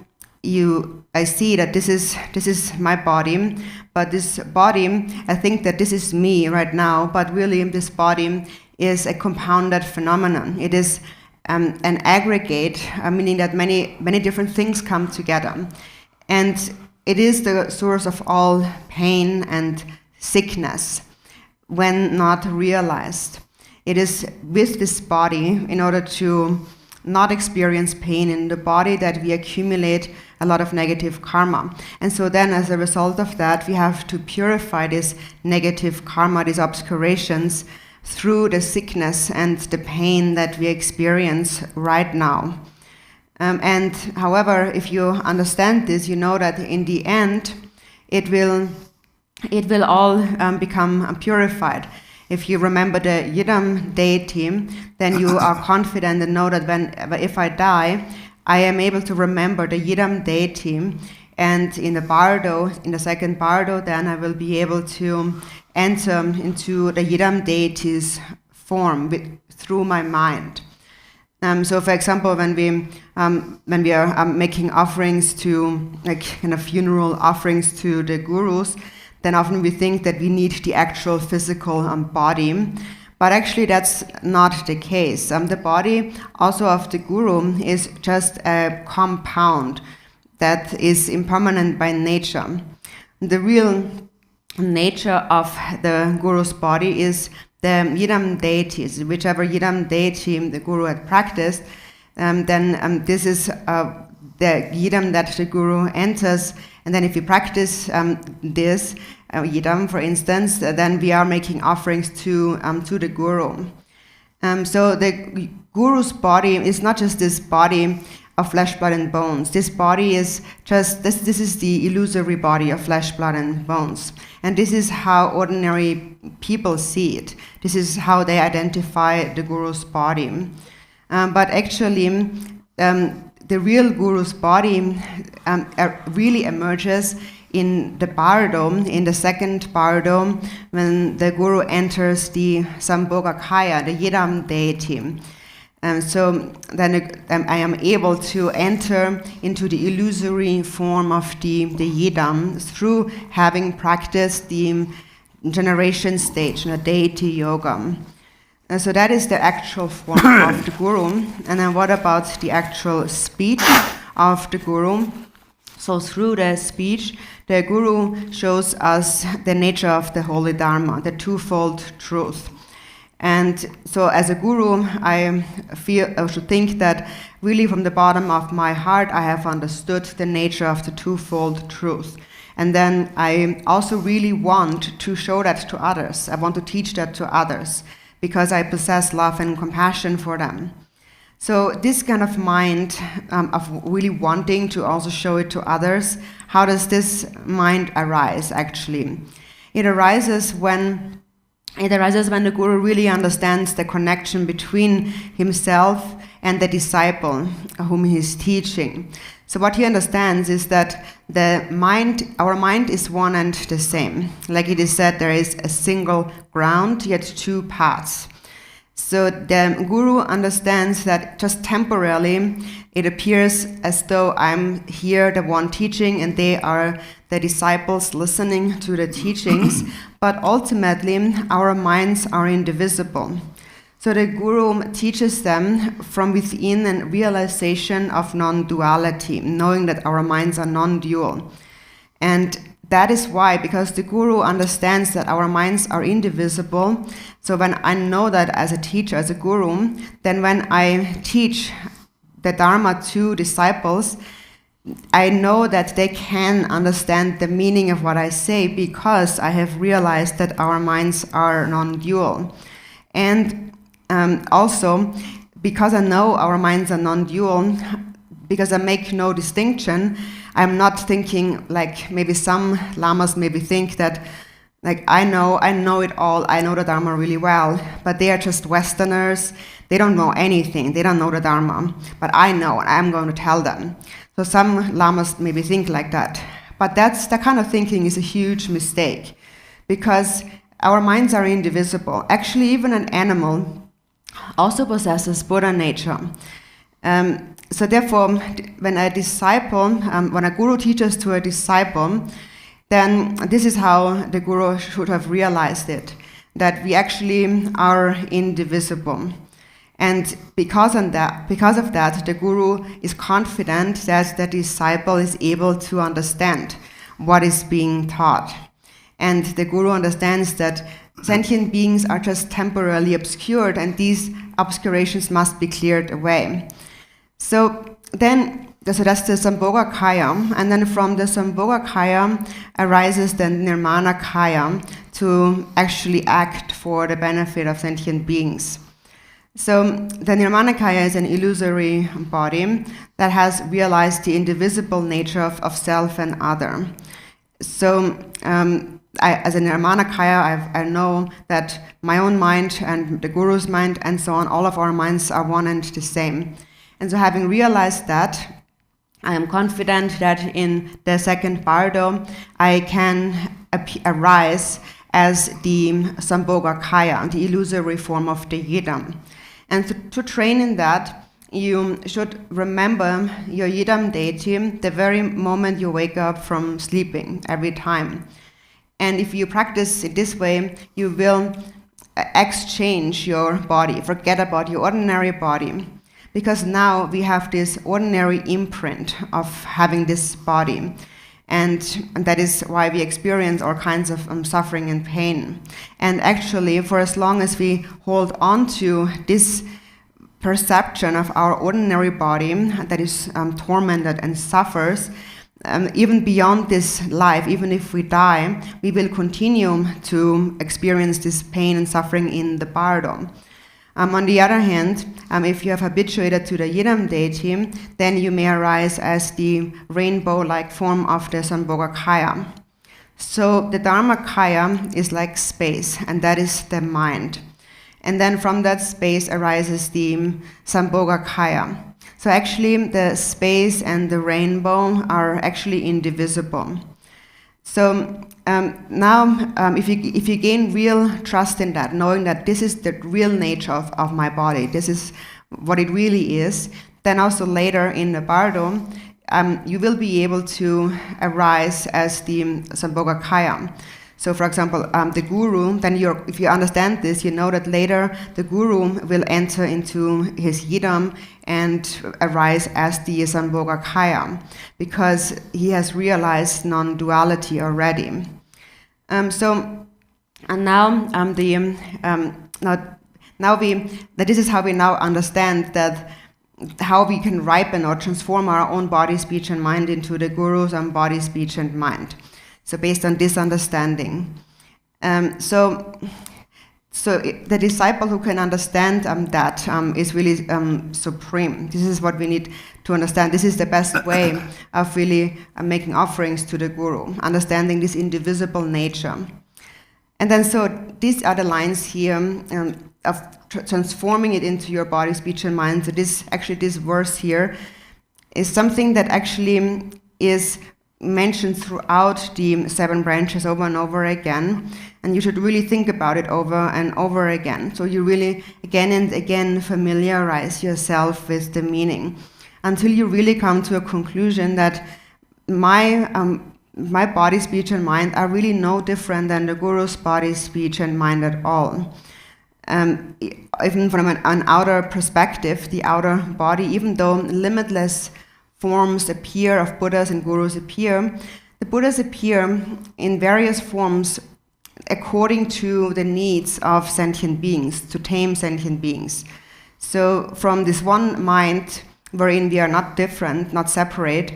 I see that this is my body, but this body, I think that this is me right now, but really this body is a compounded phenomenon. It is an aggregate, meaning that many different things come together. And it is the source of all pain and sickness when not realized. It is with this body, in order to not experience pain in the body, that we accumulate a lot of negative karma. And so then, as a result of that, we have to purify this negative karma, these obscurations, through the sickness and the pain that we experience right now. And however, if you understand this, you know that in the end, it will all become purified. If you remember the Yidam deity, then you are confident and know that if I die, I am able to remember the Yidam deity, and in the second bardo, then I will be able to enter into the Yidam deity's form through my mind. So, for example, when we are making offerings to, like, kind of funeral offerings to the gurus, then often we think that we need the actual physical body, but actually that's not the case. The body also of the guru is just a compound that is impermanent by nature. The real nature of the guru's body is the Yidam deities. Whichever Yidam deity the guru had practiced, then this is the Yidam that the guru enters. And then if we practice this Yidam, for instance, then we are making offerings to the Guru. So the Guru's body is not just this body of flesh, blood, and bones. This body is just, this is the illusory body of flesh, blood, and bones. And this is how ordinary people see it. This is how they identify the Guru's body. But actually, the real Guru's body really emerges in the bardo, in the second bardo, when the Guru enters the Sambhogakaya, the Yidam deity. So then I am able to enter into the illusory form of the Yidam through having practiced the generation stage, the deity yoga. So that is the actual form of the Guru. And then what about the actual speech of the Guru? So through the speech, the Guru shows us the nature of the holy Dharma, the twofold truth. And so as a guru, I should think that really from the bottom of my heart, I have understood the nature of the twofold truth. And then I also really want to show that to others. I want to teach that to others because I possess love and compassion for them. So this kind of mind of really wanting to also show it to others, how does this mind arise actually? It arises when the guru really understands the connection between himself and the disciple whom he is teaching. So what he understands is that our mind is one and the same. Like it is said, there is a single ground, yet two paths. So the guru understands that just temporarily it appears as though I'm here, the one teaching, and they are the disciples listening to the teachings, but ultimately our minds are indivisible. So the guru teaches them from within a realization of non-duality, knowing that our minds are non-dual. And that is why, because the guru understands that our minds are indivisible, so when I know that as a teacher, as a guru, then when I teach the Dharma to disciples, I know that they can understand the meaning of what I say because I have realized that our minds are non-dual. And also, because I know our minds are non-dual, because I make no distinction, I'm not thinking like maybe some lamas maybe think that like I know it all, I know the Dharma really well, but they are just Westerners, they don't know anything, they don't know the Dharma, but I know and I'm going to tell them. So some lamas maybe think like that, but that kind of thinking is a huge mistake because our minds are indivisible. Actually, even an animal also possesses Buddha nature. So therefore, when a guru teaches to a disciple, then this is how the guru should have realized it, that we actually are indivisible. And because of that, the guru is confident that the disciple is able to understand what is being taught. And the guru understands that sentient beings are just temporarily obscured, and these obscurations must be cleared away. So that's the Sambhogakaya, and then from the Sambhogakaya arises the Nirmanakaya to actually act for the benefit of sentient beings. So the Nirmanakaya is an illusory body that has realized the indivisible nature of self and other. So as a Nirmanakaya, I know that my own mind and the guru's mind and so on, all of our minds are one and the same. And so having realized that, I am confident that in the second bardo, I can arise as the Sambhogakaya, the illusory form of the Yidam. And to train in that, you should remember your Yidam deity the very moment you wake up from sleeping, every time. And if you practice it this way, you will exchange your body, forget about your ordinary body. Because now we have this ordinary imprint of having this body. And that is why we experience all kinds of suffering and pain. And actually, for as long as we hold on to this perception of our ordinary body that is tormented and suffers, even beyond this life, even if we die, we will continue to experience this pain and suffering in the bardo. On the other hand, if you have habituated to the Yidam deity, then you may arise as the rainbow-like form of the Sambhogakaya. So the Dharmakaya is like space, and that is the mind. And then from that space arises the Sambhogakaya. So actually, the space and the rainbow are actually indivisible. So now, if you gain real trust in that, knowing that this is the real nature of my body, this is what it really is, then also later in the bardo, you will be able to arise as the Sambhogakaya. So for example, the guru, then if you understand this, you know that later the guru will enter into his Yidam and arise as the Sambhogakaya, because he has realized non-duality already. And now this is how we now understand that how we can ripen or transform our own body, speech, and mind into the Guru's own body, speech, and mind. So based on this understanding. So the disciple who can understand that is really supreme. This is what we need to understand. This is the best way of really making offerings to the Guru, understanding this indivisible nature. And then so these are the lines here of transforming it into your body, speech, and mind. So this verse here is something that actually is mentioned throughout the 7 branches over and over again, and you should really think about it over and over again. So you really again and again familiarize yourself with the meaning until you really come to a conclusion that my body, speech, and mind are really no different than the Guru's body, speech, and mind at all. Even from an outer perspective, the outer body, even though limitless forms appear of Buddhas and Gurus appear, the Buddhas appear in various forms according to the needs of sentient beings, to tame sentient beings. So from this one mind, wherein we are not different, not separate,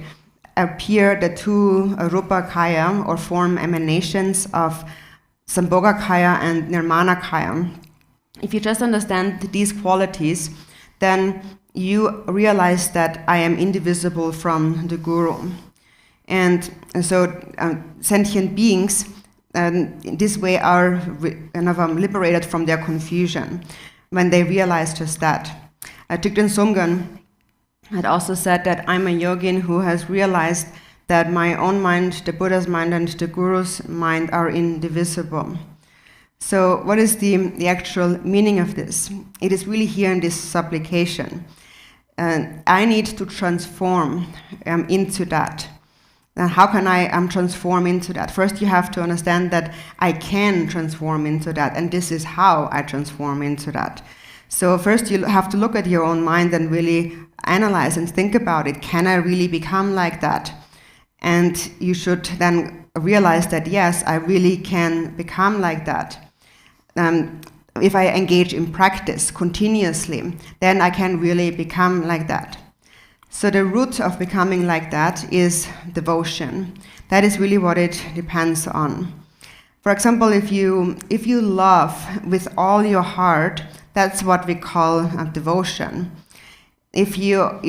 appear the 2 Rupakaya, or form emanations of Sambhogakaya and Nirmanakaya. If you just understand these qualities, then you realize that I am indivisible from the Guru. And so sentient beings in this way are liberated from their confusion when they realize just that. Thigden Somgen had also said that I'm a yogin who has realized that my own mind, the Buddha's mind, and the Guru's mind are indivisible. So what is the actual meaning of this? It is really here in this supplication. I need to transform into that. And how can I transform into that? First, you have to understand that I can transform into that, and this is how I transform into that. So first, you have to look at your own mind and really analyze and think about it. Can I really become like that? And you should then realize that, yes, I really can become like that. If I engage in practice continuously, then I can really become like that. So the root of becoming like that is devotion. That is really what it depends on. For example, if you love with all your heart, that's what we call devotion. If your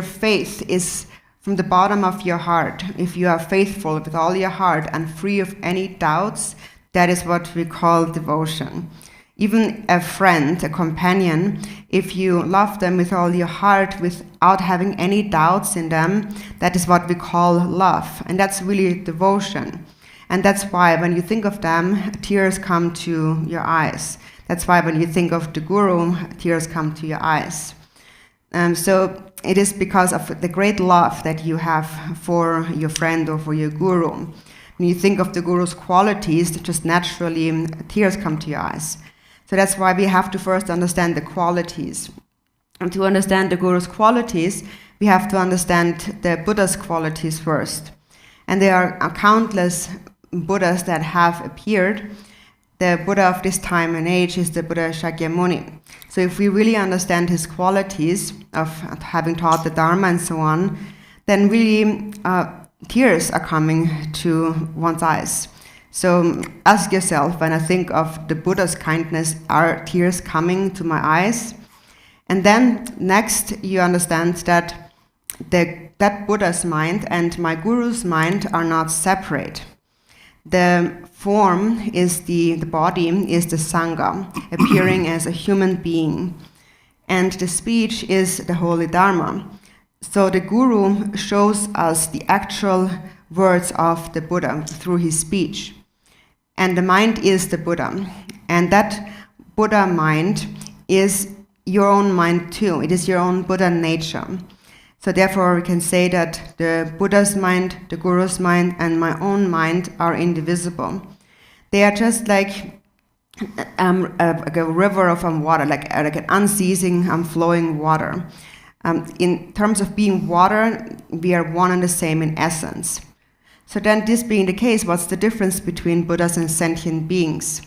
faith is from the bottom of your heart, if you are faithful with all your heart and free of any doubts, that is what we call devotion. Even a friend, a companion, if you love them with all your heart without having any doubts in them, that is what we call love. And that's really devotion. And that's why when you think of them, tears come to your eyes. That's why when you think of the Guru, tears come to your eyes. So it is because of the great love that you have for your friend or for your Guru. When you think of the Guru's qualities, just naturally tears come to your eyes. So that's why we have to first understand the qualities. And to understand the Guru's qualities, we have to understand the Buddha's qualities first. And there are countless Buddhas that have appeared. The Buddha of this time and age is the Buddha Shakyamuni. So if we really understand his qualities of having taught the Dharma and so on, then really tears are coming to one's eyes. So ask yourself, when I think of the Buddha's kindness, are tears coming to my eyes? And then next you understand that that Buddha's mind and my Guru's mind are not separate. The form is the body is the Sangha, appearing as a human being. And the speech is the holy Dharma. So the Guru shows us the actual words of the Buddha through his speech. And the mind is the Buddha. And that Buddha mind is your own mind too. It is your own Buddha nature. So therefore we can say that the Buddha's mind, the Guru's mind, and my own mind are indivisible. They are just like a river of water, like an unceasing flowing water. In terms of being water, we are one and the same in essence. So then, this being the case, what's the difference between Buddhas and sentient beings?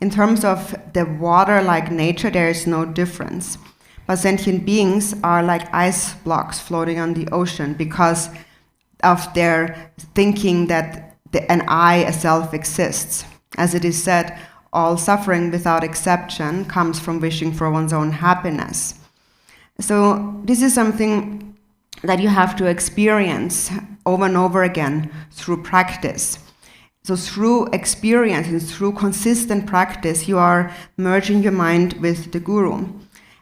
In terms of the water-like nature, there is no difference. But sentient beings are like ice blocks floating on the ocean because of their thinking that an I, a self, exists. As it is said, all suffering without exception comes from wishing for one's own happiness. So this is something that you have to experience over and over again through practice. So through experience and through consistent practice, you are merging your mind with the Guru.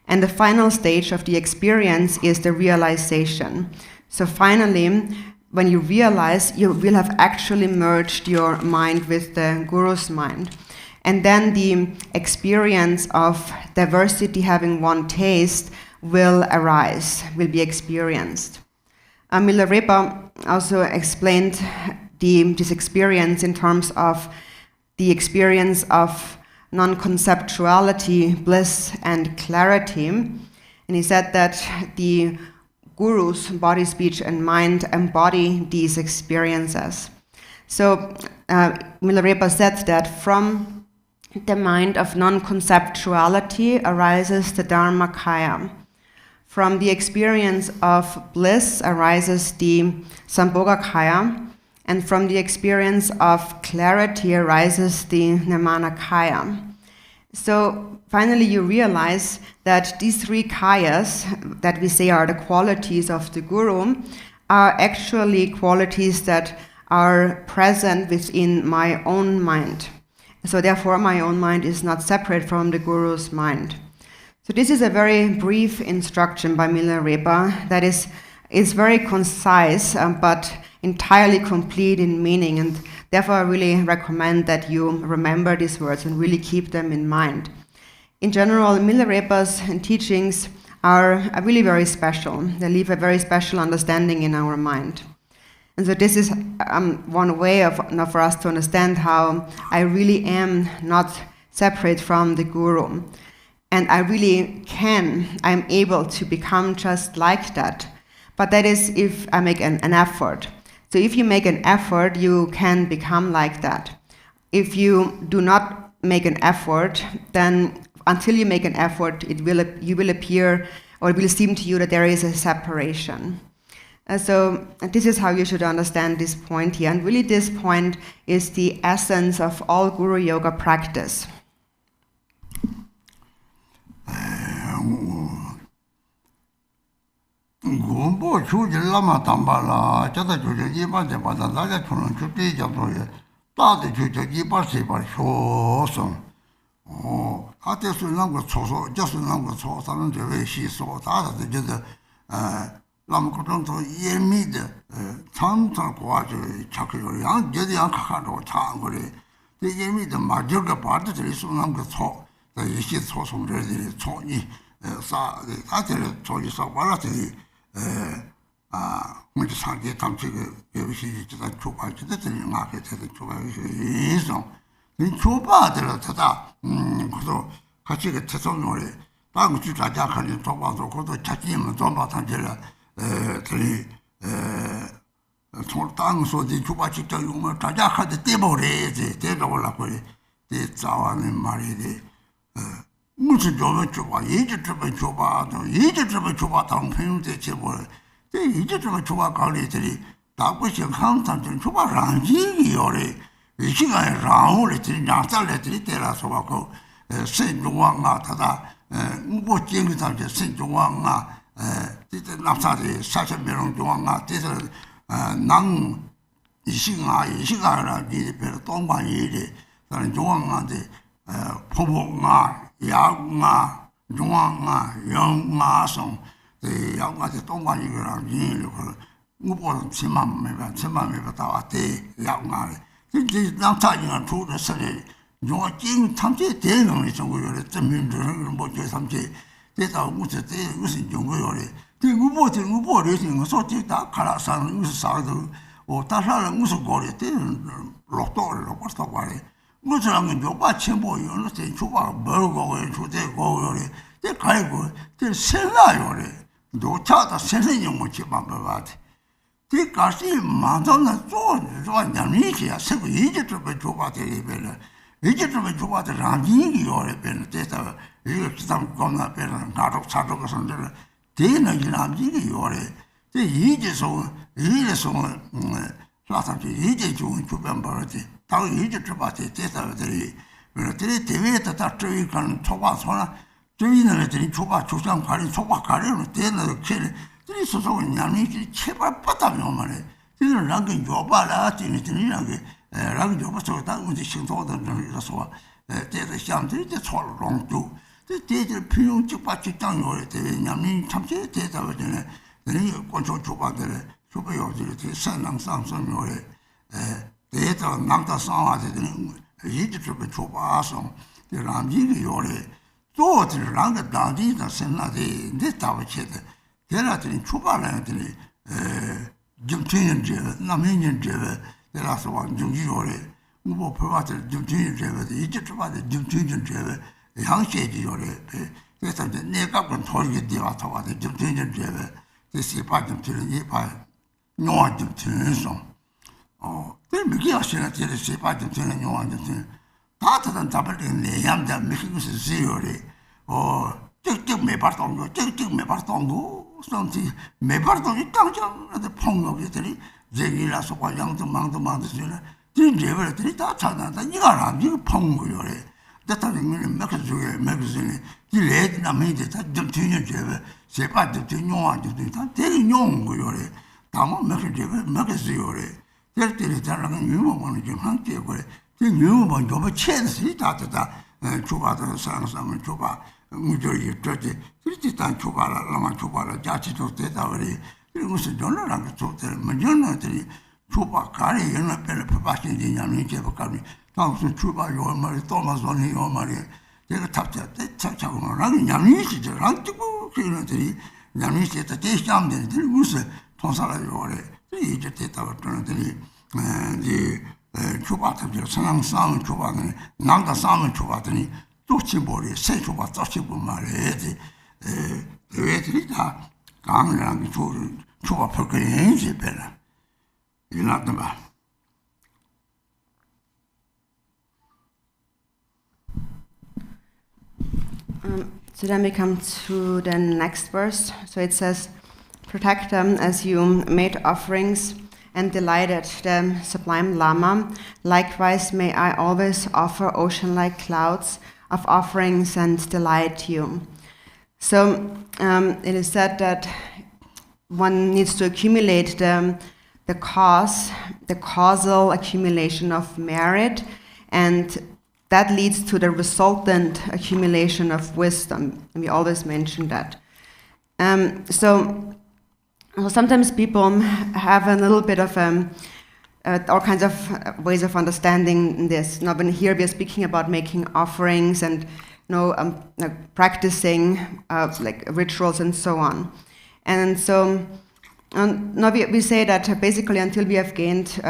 And the final stage of the experience is the realization. So finally, when you realize, you will have actually merged your mind with the Guru's mind. And then the experience of diversity having one taste will arise, will be experienced. Milarepa also explained this experience in terms of the experience of non-conceptuality, bliss, and clarity. And he said that the Guru's body, speech, and mind embody these experiences. So Milarepa said that from the mind of non-conceptuality arises the Dharmakaya. From the experience of bliss arises the Sambhogakaya, and from the experience of clarity arises the Nirmanakaya. So finally you realize that these three kayas that we say are the qualities of the Guru are actually qualities that are present within my own mind. So therefore my own mind is not separate from the Guru's mind. So this is a very brief instruction by Milarepa that is very concise but entirely complete in meaning, and therefore I really recommend that you remember these words and really keep them in mind. In general, Milarepa's teachings are really very special. They leave a very special understanding in our mind. And so this is one way for us to understand how I really am not separate from the Guru. And I really I'm able to become just like that. But that is if I make an effort. So if you make an effort, you can become like that. If you do not make an effort, then until you make an effort, you will appear, or it will seem to you that there is a separation. So this is how you should understand this point here. And really this point is the essence of all Guru Yoga practice. Gumbo chuji lama tambala, chata chuji jiba de bada daja chunan chuti jabdoye, tate chuji jiba seba shosong. Oh, ate su nangu choso, jasu nangu choso, sanan dewe shi so, tata de jede lam kutong to yemi de cham chang kwa je chakyo yang jede yang kakado chang gore, de yemi de majorga parte de su nangu cho, de yishi chosong de cho ni sa de ate le cho yi sa wala de 먼저 상계 담치게 여기시 지다 초바지 됐더니 마게 되는 초바지 있어. 이 초바들 다다 그래서 같이 그 태성노래 딱 주자자 하는 초바도 그것도 자기만 좀 받아들여 들이 총땅 소지 초바지 저 용을 자자 하듯 떼버려야지 떼버려고 떼 자와는 말이지 무슨 조면 줘봐 이제 좀 줘봐도 이제 좀 줘봐 당평 대체 뭐 이제 좀 줘봐 관리들이 나쁘신 항상 좀 줘봐 랑지기요래 이 시간에 랑을 진짜살들이 때라서 갖고 신중왕아 다다 뭐 쟁기다 신중왕아 이제 납사리 40명 중왕아 이제 낭 이시가라 이제 별 동반이래 다른 중왕한테 포복아 야구마, 중앙아, 영마성, 야구마한테 동반이거랑 이를 무보는 천만 매가 다 왔대 야구마를. 이제 남자이가 두르서리 용어 찡 탐지 대능이 정거요래 점민들은 뭐 제3제 대다 무슨 무슨 정거요래. 그 무보를 지금 소지 다 갈아서는 무슨 사도 다사는 무슨 거래 때는 로또를 벌써 말해. 무슨 요바 첨보요. 너 주바 먹고 주대고 요래. 내 가이고 내 생나요래. 노차다 생생용 못 집만 봐봐. 그 가시 만나는 좋은 냠이지야. 세고 이제 좀 줘봐 되게별. 이제 좀 좋아도 ramjingi 요래 pen 대사 이거 기tam 겁나 pen 나도 차도가 선들 대는 ramjingi 요래 제 이제서 라사지 이제 좋은 주변 버지 다 이제 주바지 대사들이 그들이 대회에다 다 저기 가는 초과소나 저희는 애들이 초과 주장 관리 초과 관리로 되는 들이 소속은 냠이 제발 받다면 말해 지금 랑긴 줘봐라 지니들이랑게 랑긴 줘봐서 다 문제 신도들 그래서 대대 시험들이 이제 초롱주 대대들 필요 직받지 땅요래 대회 냠이 참지 대답을 되네 내가 권총 줘봐들 줘봐요들이 산랑상선요래 대다 남다 상하들이 이제 좀 줘봐서 ramjingi 요래 또들 랑가 당지다 생나데 내 답치데 걔네들이 초반에들이 좀튀는지 남행인지 내가서 완전히 요래 뭐 표가들 좀튀는지 이제 초반에 좀튀는지 양식이 요래 그래서 내가 건 돌게 되어 타와데 좀튀는지 그래서 빠좀 들으니 봐 노아 좀 들으서 그게 하시는 데를 세바 좀 되는 용한 좀 다다단 답을 내야만 미국에서 지요리 쭉쭉 매발동 거 쭉쭉 매발동 거 something 매발동이 땅장한테 폭력이들이 제기라서 과장도 망도 만드시는 진제벌들이 다 찾아다 이가 안 이거 폭력이래 대타님은 맥주에 맥주에 딜레드 남이데 다좀 튀는 제베 세바 좀 용한 좀다 되게 용 거요래 다만 맥주에 열들이 잘하는 유머만이 좀 함께 그래. 그 유머만 좀 체스이 다다. 주바도 사람을 주바. 무저이 저기 그렇지 단 주바라 라마 주바라 자치도 되다 그래. 그리고서 전화랑 좋대. 먼저는 주바 가리 연락 별로 바신 되냐면 제법까지. 당신 주바 요 말이 또마선이 요 말이 제가 탑자 때 차차고 나는 냠이시죠. 안 뜨고 그러더니 냠이시다 대시함들 무슨 통사가 요래. 이제 됐다고 그러더니 주바들 상황 싸움 주바는 남다 싸움 주바더니 또치보리 새 주바 또치보 말해야지 애들이 다 강이랑 주바 펄거리지 배나 이나도 봐. So then we come to the next verse. So it says, protect them as you made offerings and delighted the sublime Lama. Likewise, may I always offer ocean-like clouds of offerings and delight you. So it is said that one needs to accumulate the causal accumulation of merit, and that leads to the resultant accumulation of wisdom. And we always mention that. So sometimes people have a little bit of all kinds of ways of understanding this. Now, when here we are speaking about making offerings and practicing like rituals and so on. And so now we say that basically until we have gained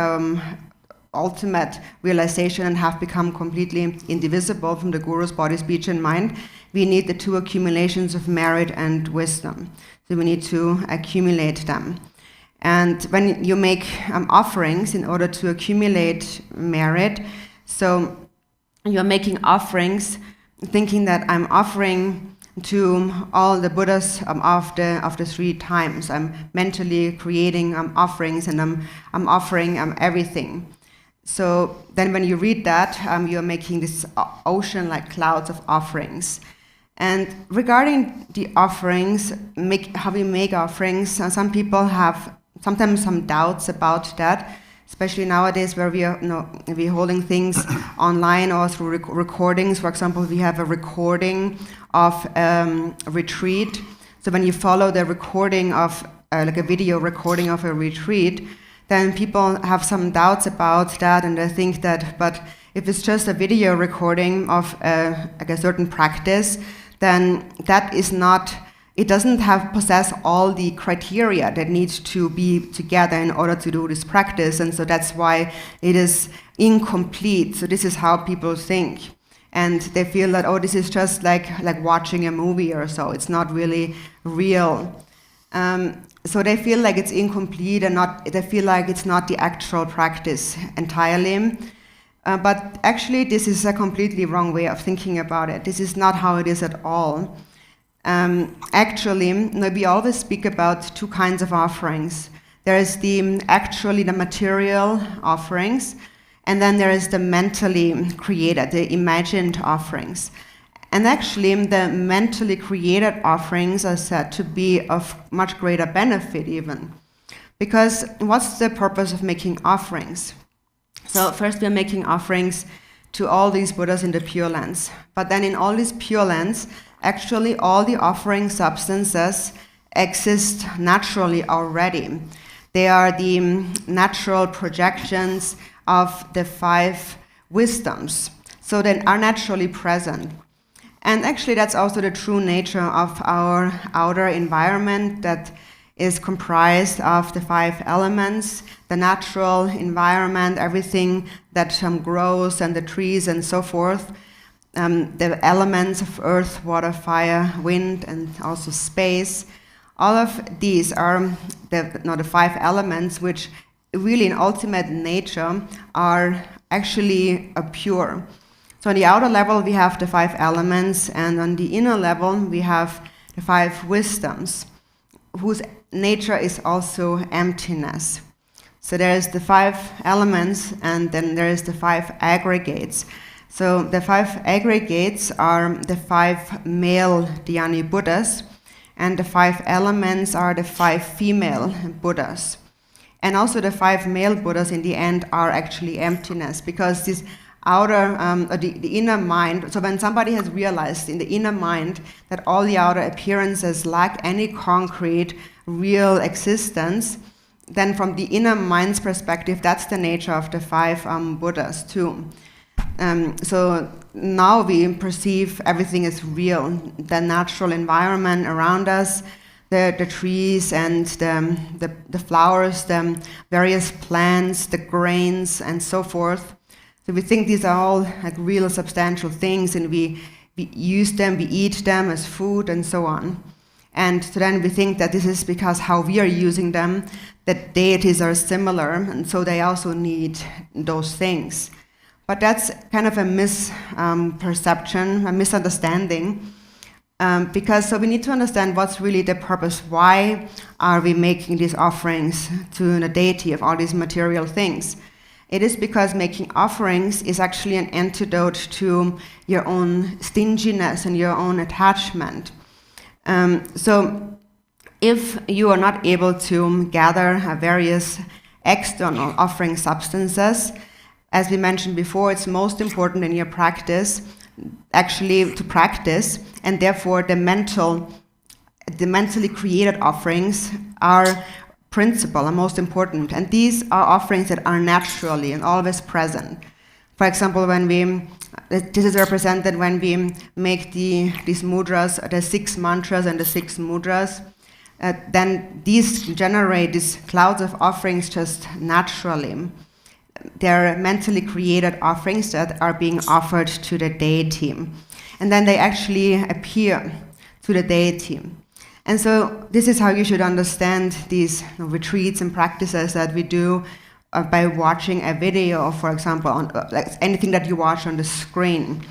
ultimate realization and have become completely indivisible from the Guru's body, speech, and mind, we need the two accumulations of merit and wisdom. So we need to accumulate them. And when you make offerings in order to accumulate merit, so you're making offerings thinking that I'm offering to all the Buddhas of the 3 times. I'm mentally creating offerings, and I'm offering everything. So then when you read that, you're making this ocean like clouds of offerings. And regarding the offerings, how we make offerings, some people have sometimes some doubts about that, especially nowadays where we're holding things online or through recordings. For example, we have a recording of a retreat. So when you follow the recording of, like a video recording of a retreat, then people have some doubts about that, and they think that, but if it's just a video recording of like a certain practice, then that is not, it doesn't possess all the criteria that needs to be together in order to do this practice, and so that's why it is incomplete. So this is how people think, and they feel that, oh, this is just like watching a movie or so. It's not really real. So they feel like it's incomplete, and they feel like it's not the actual practice entirely. But actually, this is a completely wrong way of thinking about it. This is not how it is at all. Actually, we always speak about two kinds of offerings. There is the material offerings, and then there is the mentally created, the imagined offerings. And actually, the mentally created offerings are said to be of much greater benefit even. Because what's the purpose of making offerings? So first we're making offerings to all these Buddhas in the Pure Lands. But then in all these Pure Lands, actually all the offering substances exist naturally already. They are the natural projections of the 5 wisdoms. So they are naturally present. And actually that's also the true nature of our outer environment that is comprised of the 5 elements, the natural environment, everything that grows, and the trees and so forth, the elements of earth, water, fire, wind, and also space. All of these are the 5 elements which really in ultimate nature are actually pure. So on the outer level we have the 5 elements, and on the inner level we have the 5 wisdoms, whose nature is also emptiness. So there is the 5 elements, and then there is the 5 aggregates. So the 5 aggregates are the 5 male Dhyani Buddhas, and the 5 elements are the 5 female Buddhas. And also the 5 male Buddhas in the end are actually emptiness, because this outer, the inner mind, so when somebody has realized in the inner mind that all the outer appearances lack any concrete, real existence, then from the inner mind's perspective, that's the nature of the 5 Buddhas too. So now we perceive everything is real, the natural environment around us, the trees and the flowers, the various plants, the grains and so forth. So we think these are all like real substantial things, and we use them, we eat them as food and so on. And so then we think that this is because how we are using them, that deities are similar, and so they also need those things. But that's kind of a misperception, a misunderstanding, because so we need to understand what's really the purpose. Why are we making these offerings to the deity of all these material things? It is because making offerings is actually an antidote to your own stinginess and your own attachment. So if you are not able to gather various external offering substances, as we mentioned before, it's most important in your practice actually to practice, and therefore the mentally created offerings are principal and most important, and these are offerings that are naturally and always present. For example, this is represented when we make these mudras, the 6 mantras and the 6 mudras, then these generate these clouds of offerings just naturally. They're mentally created offerings that are being offered to the deity, and then they actually appear to the deity. And so this is how you should understand these retreats and practices that we do by watching a video, for example, on like anything that you watch on the screen.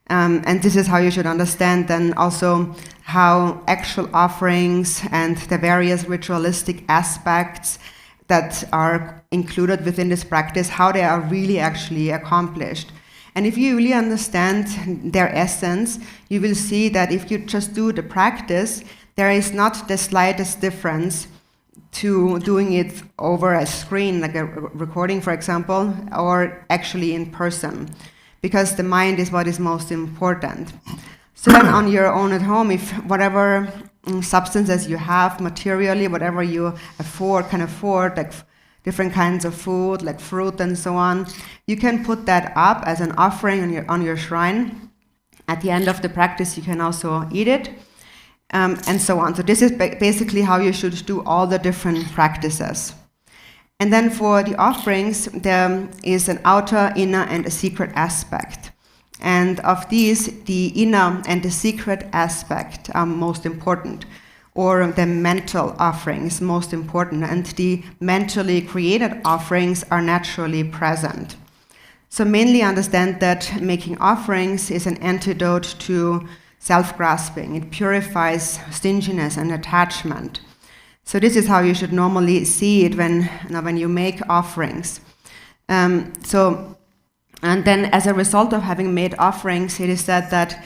And this is how you should understand then also how actual offerings and the various ritualistic aspects that are included within this practice, how they are really actually accomplished. And if you really understand their essence, you will see that if you just do the practice, there is not the slightest difference to doing it over a screen, like a recording, for example, or actually in person, because the mind is what is most important. So then on your own at home, if whatever substances you have materially, whatever you can afford, like different kinds of food, like fruit and so on, you can put that up as an offering on your shrine. At the end of the practice, you can also eat it. And so on. So this is basically how you should do all the different practices. And then for the offerings, there is an outer, inner, and a secret aspect. And of these, the inner and the secret aspect are most important, or the mental offering is most important, and the mentally created offerings are naturally present. So mainly understand that making offerings is an antidote to self-grasping. It purifies stinginess and attachment. So this is how you should normally see it when you make offerings. And then as a result of having made offerings, it is said that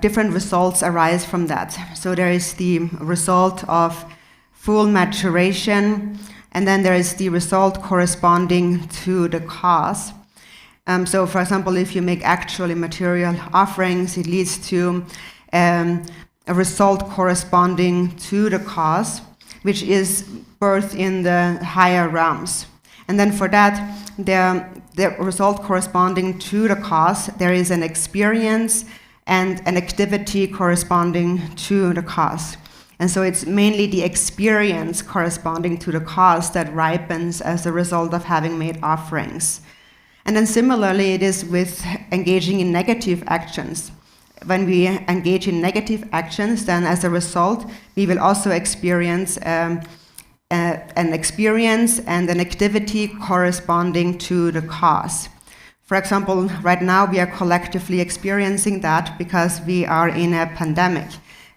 different results arise from that. So there is the result of full maturation, and then there is the result corresponding to the cause. So for example, if you make actually material offerings, it leads to a result corresponding to the cause, which is birth in the higher realms. And then for that, the result corresponding to the cause, there is an experience and an activity corresponding to the cause. And so it's mainly the experience corresponding to the cause that ripens as a result of having made offerings. And then similarly, it is with engaging in negative actions. When we engage in negative actions, then as a result, we will also experience an experience and an activity corresponding to the cause. For example, right now we are collectively experiencing that because we are in a pandemic.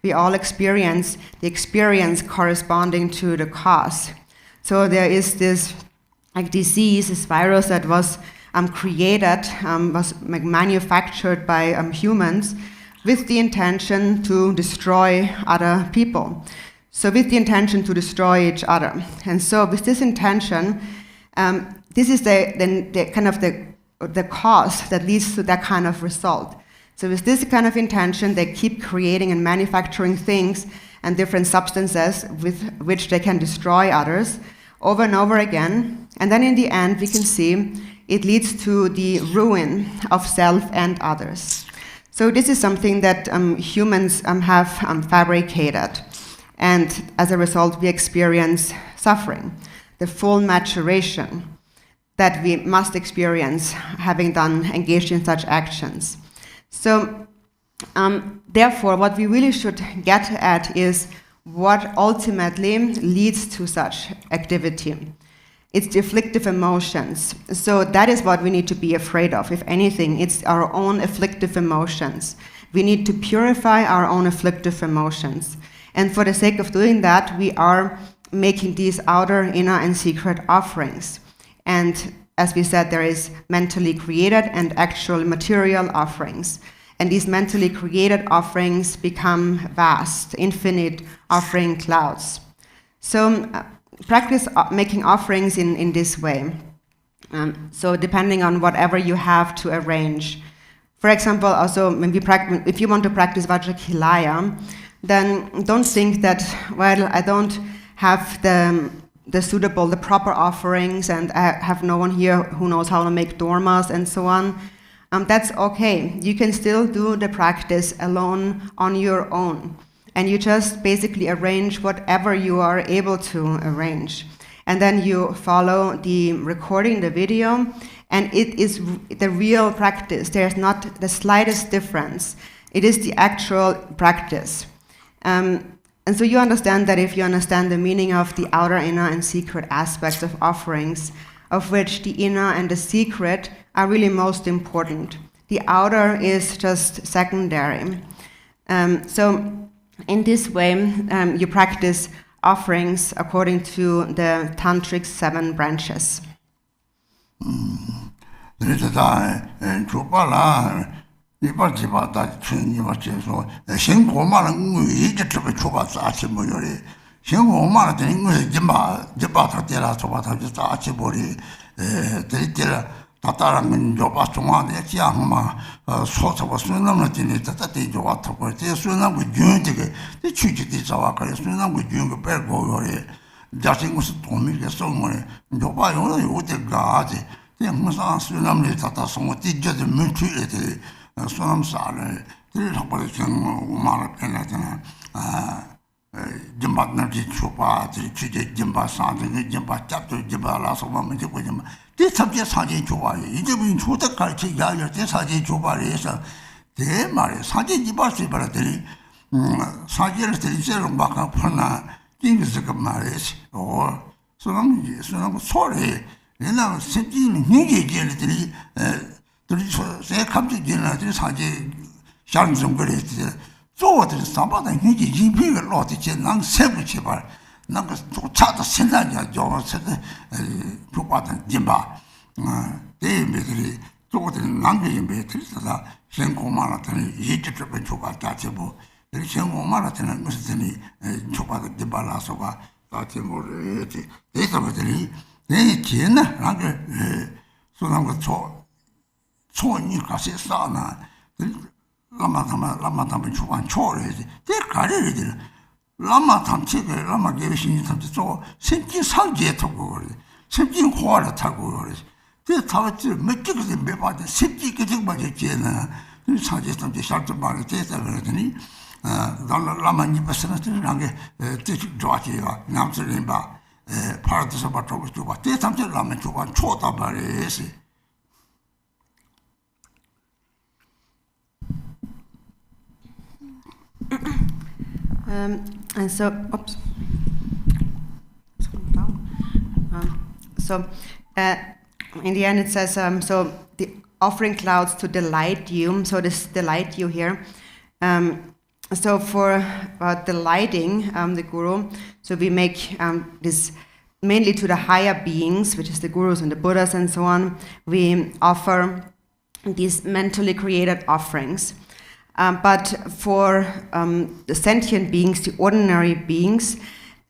We all experience the experience corresponding to the cause. So there is this disease, this virus that was created, was manufactured by humans with the intention to destroy other people. So with the intention to destroy each other. And so with this intention, this is the kind of the cause that leads to that kind of result. So with this kind of intention, they keep creating and manufacturing things and different substances with which they can destroy others over and over again. And then in the end, we can see it leads to the ruin of self and others. So this is something that humans have fabricated. And as a result, we experience suffering, the full maturation that we must experience having engaged in such actions. So therefore, what we really should get at is what ultimately leads to such activity. It's the afflictive emotions. So that is what we need to be afraid of. If anything, it's our own afflictive emotions. We need to purify our own afflictive emotions. And for the sake of doing that, we are making these outer, inner, and secret offerings. And as we said, there is mentally created and actual material offerings. And these mentally created offerings become vast, infinite offering clouds. So practice making offerings in this way. So depending on whatever you have to arrange. For example, also when if you want to practice Vajrakilaya, then don't think that, well, I don't have the proper offerings and I have no one here who knows how to make dormas and so on. That's okay. You can still do the practice alone on your own. And you just basically arrange whatever you are able to arrange. And then you follow the recording, the video, and it is the real practice. There's not the slightest difference. It is the actual practice. And so you understand that if you understand the meaning of the outer, inner, and secret aspects of offerings, of which the inner and the secret are really most important. The outer is just secondary. So in this way, you practice offerings according to the Tantric 7 branches. 다따랑은 조바 중앙에 지향마 소소고 순남을 지니 따따디 조와 타고 제 순남고 준되게 이 취지디 자와가 순남고 준거 빼고 요래 자신고서 도미게 소문에 조바 요는 요때 가지 그냥 순남을 따따 소모 뒤져도 문취에들 순남사를 들하고 좀 말을 빼내잖아 짐바나지 초바 취지 짐바 산지 짐바 잡도 짐바라서 보면 되고 좀 대sabje 사진 좋아해. 이제 우리 초대 갈치 야야 대 사진 좋아해서 대 말에 사진 집어서 버렸더니 사진을 들이세로 막 하나 띵그서 그 말이지. 소남 소리 얘는 심지는 니게들이 제 감정들이 사지 샤르좀 그랬지. 저들 사바다 니게 이비를 어떻게 난 세부 제발 난그 차도 생산이야. 저서 조바다 dim바. 대미들이 저들 남게 메트리다 생고마라더니 이쪽에 조바다 제보. 이렇게 생고마라더니 무슨이 조바다 dim바라서가 다지 모르지. 대사들이 내 기나 나게 소나고 초니 가시 싸나 라마타마 초반 초래지 대 가리들 라마탐치게 라마게신이 탐치 저 생기 상지에 타고 그래 생기 호화를 타고 그래 대 타지 몇 개가 매바데 생기 개정 맞지 제나 사지 탐치 샤트 바를 대사 그러더니 라마니 버스는 게 뜻이 좋아지요 남들이 봐 파라드서 바토고 주바 대탐제 라면 주바 초다 바레시 And so, oops. In the end it says, so the offering clouds to delight you, so this delight you here. So for delighting the Guru, so we make this mainly to the higher beings, which is the Gurus and the Buddhas and so on, we offer these mentally created offerings. But for the sentient beings, the ordinary beings,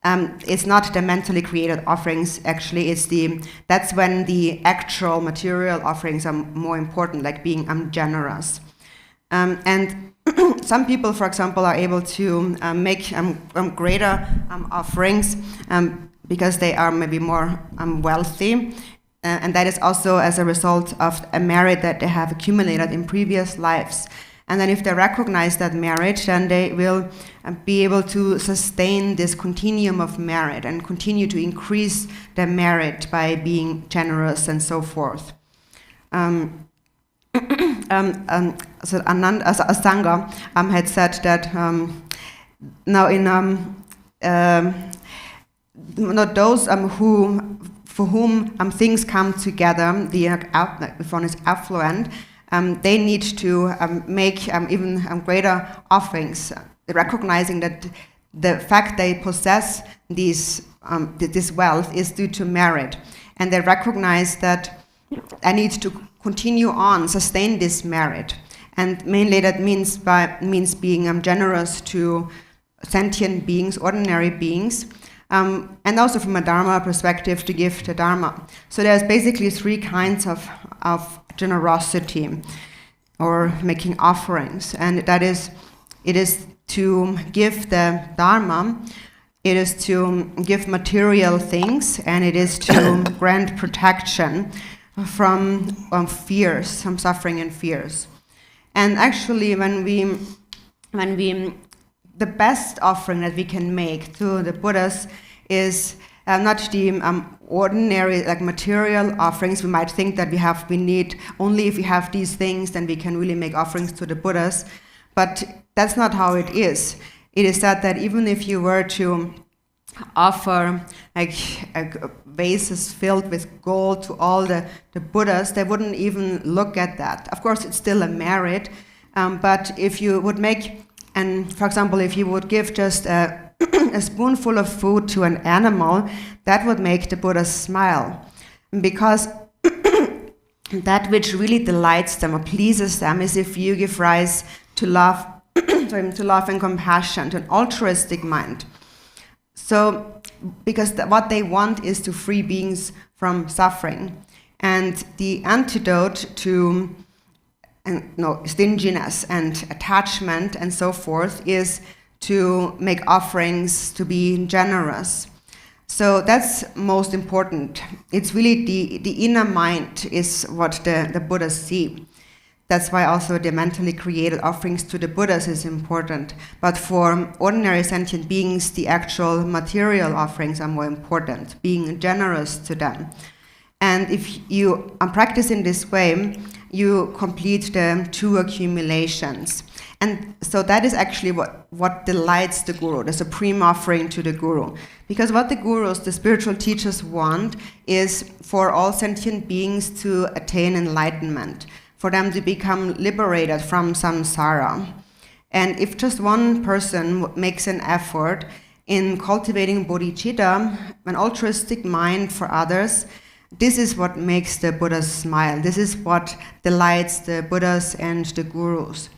it's not the mentally created offerings, actually, that's when the actual material offerings are more important, like being generous. And some people, for example, are able to make greater offerings because they are maybe more wealthy, and that is also as a result of a merit that they have accumulated in previous lives. And then if they recognize that merit, then they will be able to sustain this continuum of merit and continue to increase their merit by being generous and so forth. So Asanga had said that now in not those for whom things come together, if one is affluent, they need to make even greater offerings, recognizing that the fact they possess this wealth is due to merit, and they recognize that I need to continue on, sustain this merit, and mainly that means being generous to sentient beings, ordinary beings, and also from a Dharma perspective to give the Dharma. So there's basically three kinds of generosity or making offerings, and that is, it is to give the Dharma, it is to give material things, and it is to grant protection from fears, from suffering and fears. And actually, when we the best offering that we can make to the Buddhas is not the ordinary like material offerings. We might think that we need only if we have these things then we can really make offerings to the Buddhas, but that's not how it is. It is said that even if you were to offer like vases filled with gold to all the Buddhas, they wouldn't even look at that. Of course, it's still a merit, but if you would make, and for example, if you would give just a spoonful of food to an animal, that would make the Buddha smile, because that which really delights them or pleases them is if you give rise to love, to love and compassion, to an altruistic mind. So, because what they want is to free beings from suffering, and the antidote to stinginess and attachment and so forth is to make offerings, to be generous. So that's most important. It's really the inner mind is what the Buddhas see. That's why also the mentally created offerings to the Buddhas is important. But for ordinary sentient beings, the actual material offerings are more important, being generous to them. And if you practice in this way, you complete the 2 accumulations. And so that is actually what delights the Guru, the supreme offering to the Guru. Because what the Gurus, the spiritual teachers, want is for all sentient beings to attain enlightenment, for them to become liberated from samsara. And if just one person makes an effort in cultivating bodhicitta, an altruistic mind for others, this is what makes the Buddhas smile. This is what delights the Buddhas and the Gurus.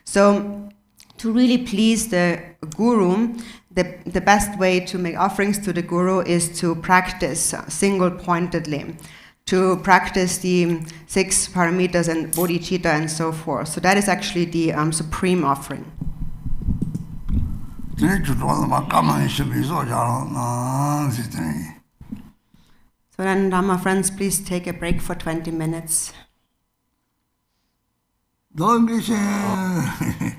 So to really please the Guru, the best way to make offerings to the Guru is to practice single-pointedly, to practice the 6 paramitas and bodhicitta and so forth. So that is actually the supreme offering. So then, Dharma friends, please take a break for 20 minutes. Don't be shy.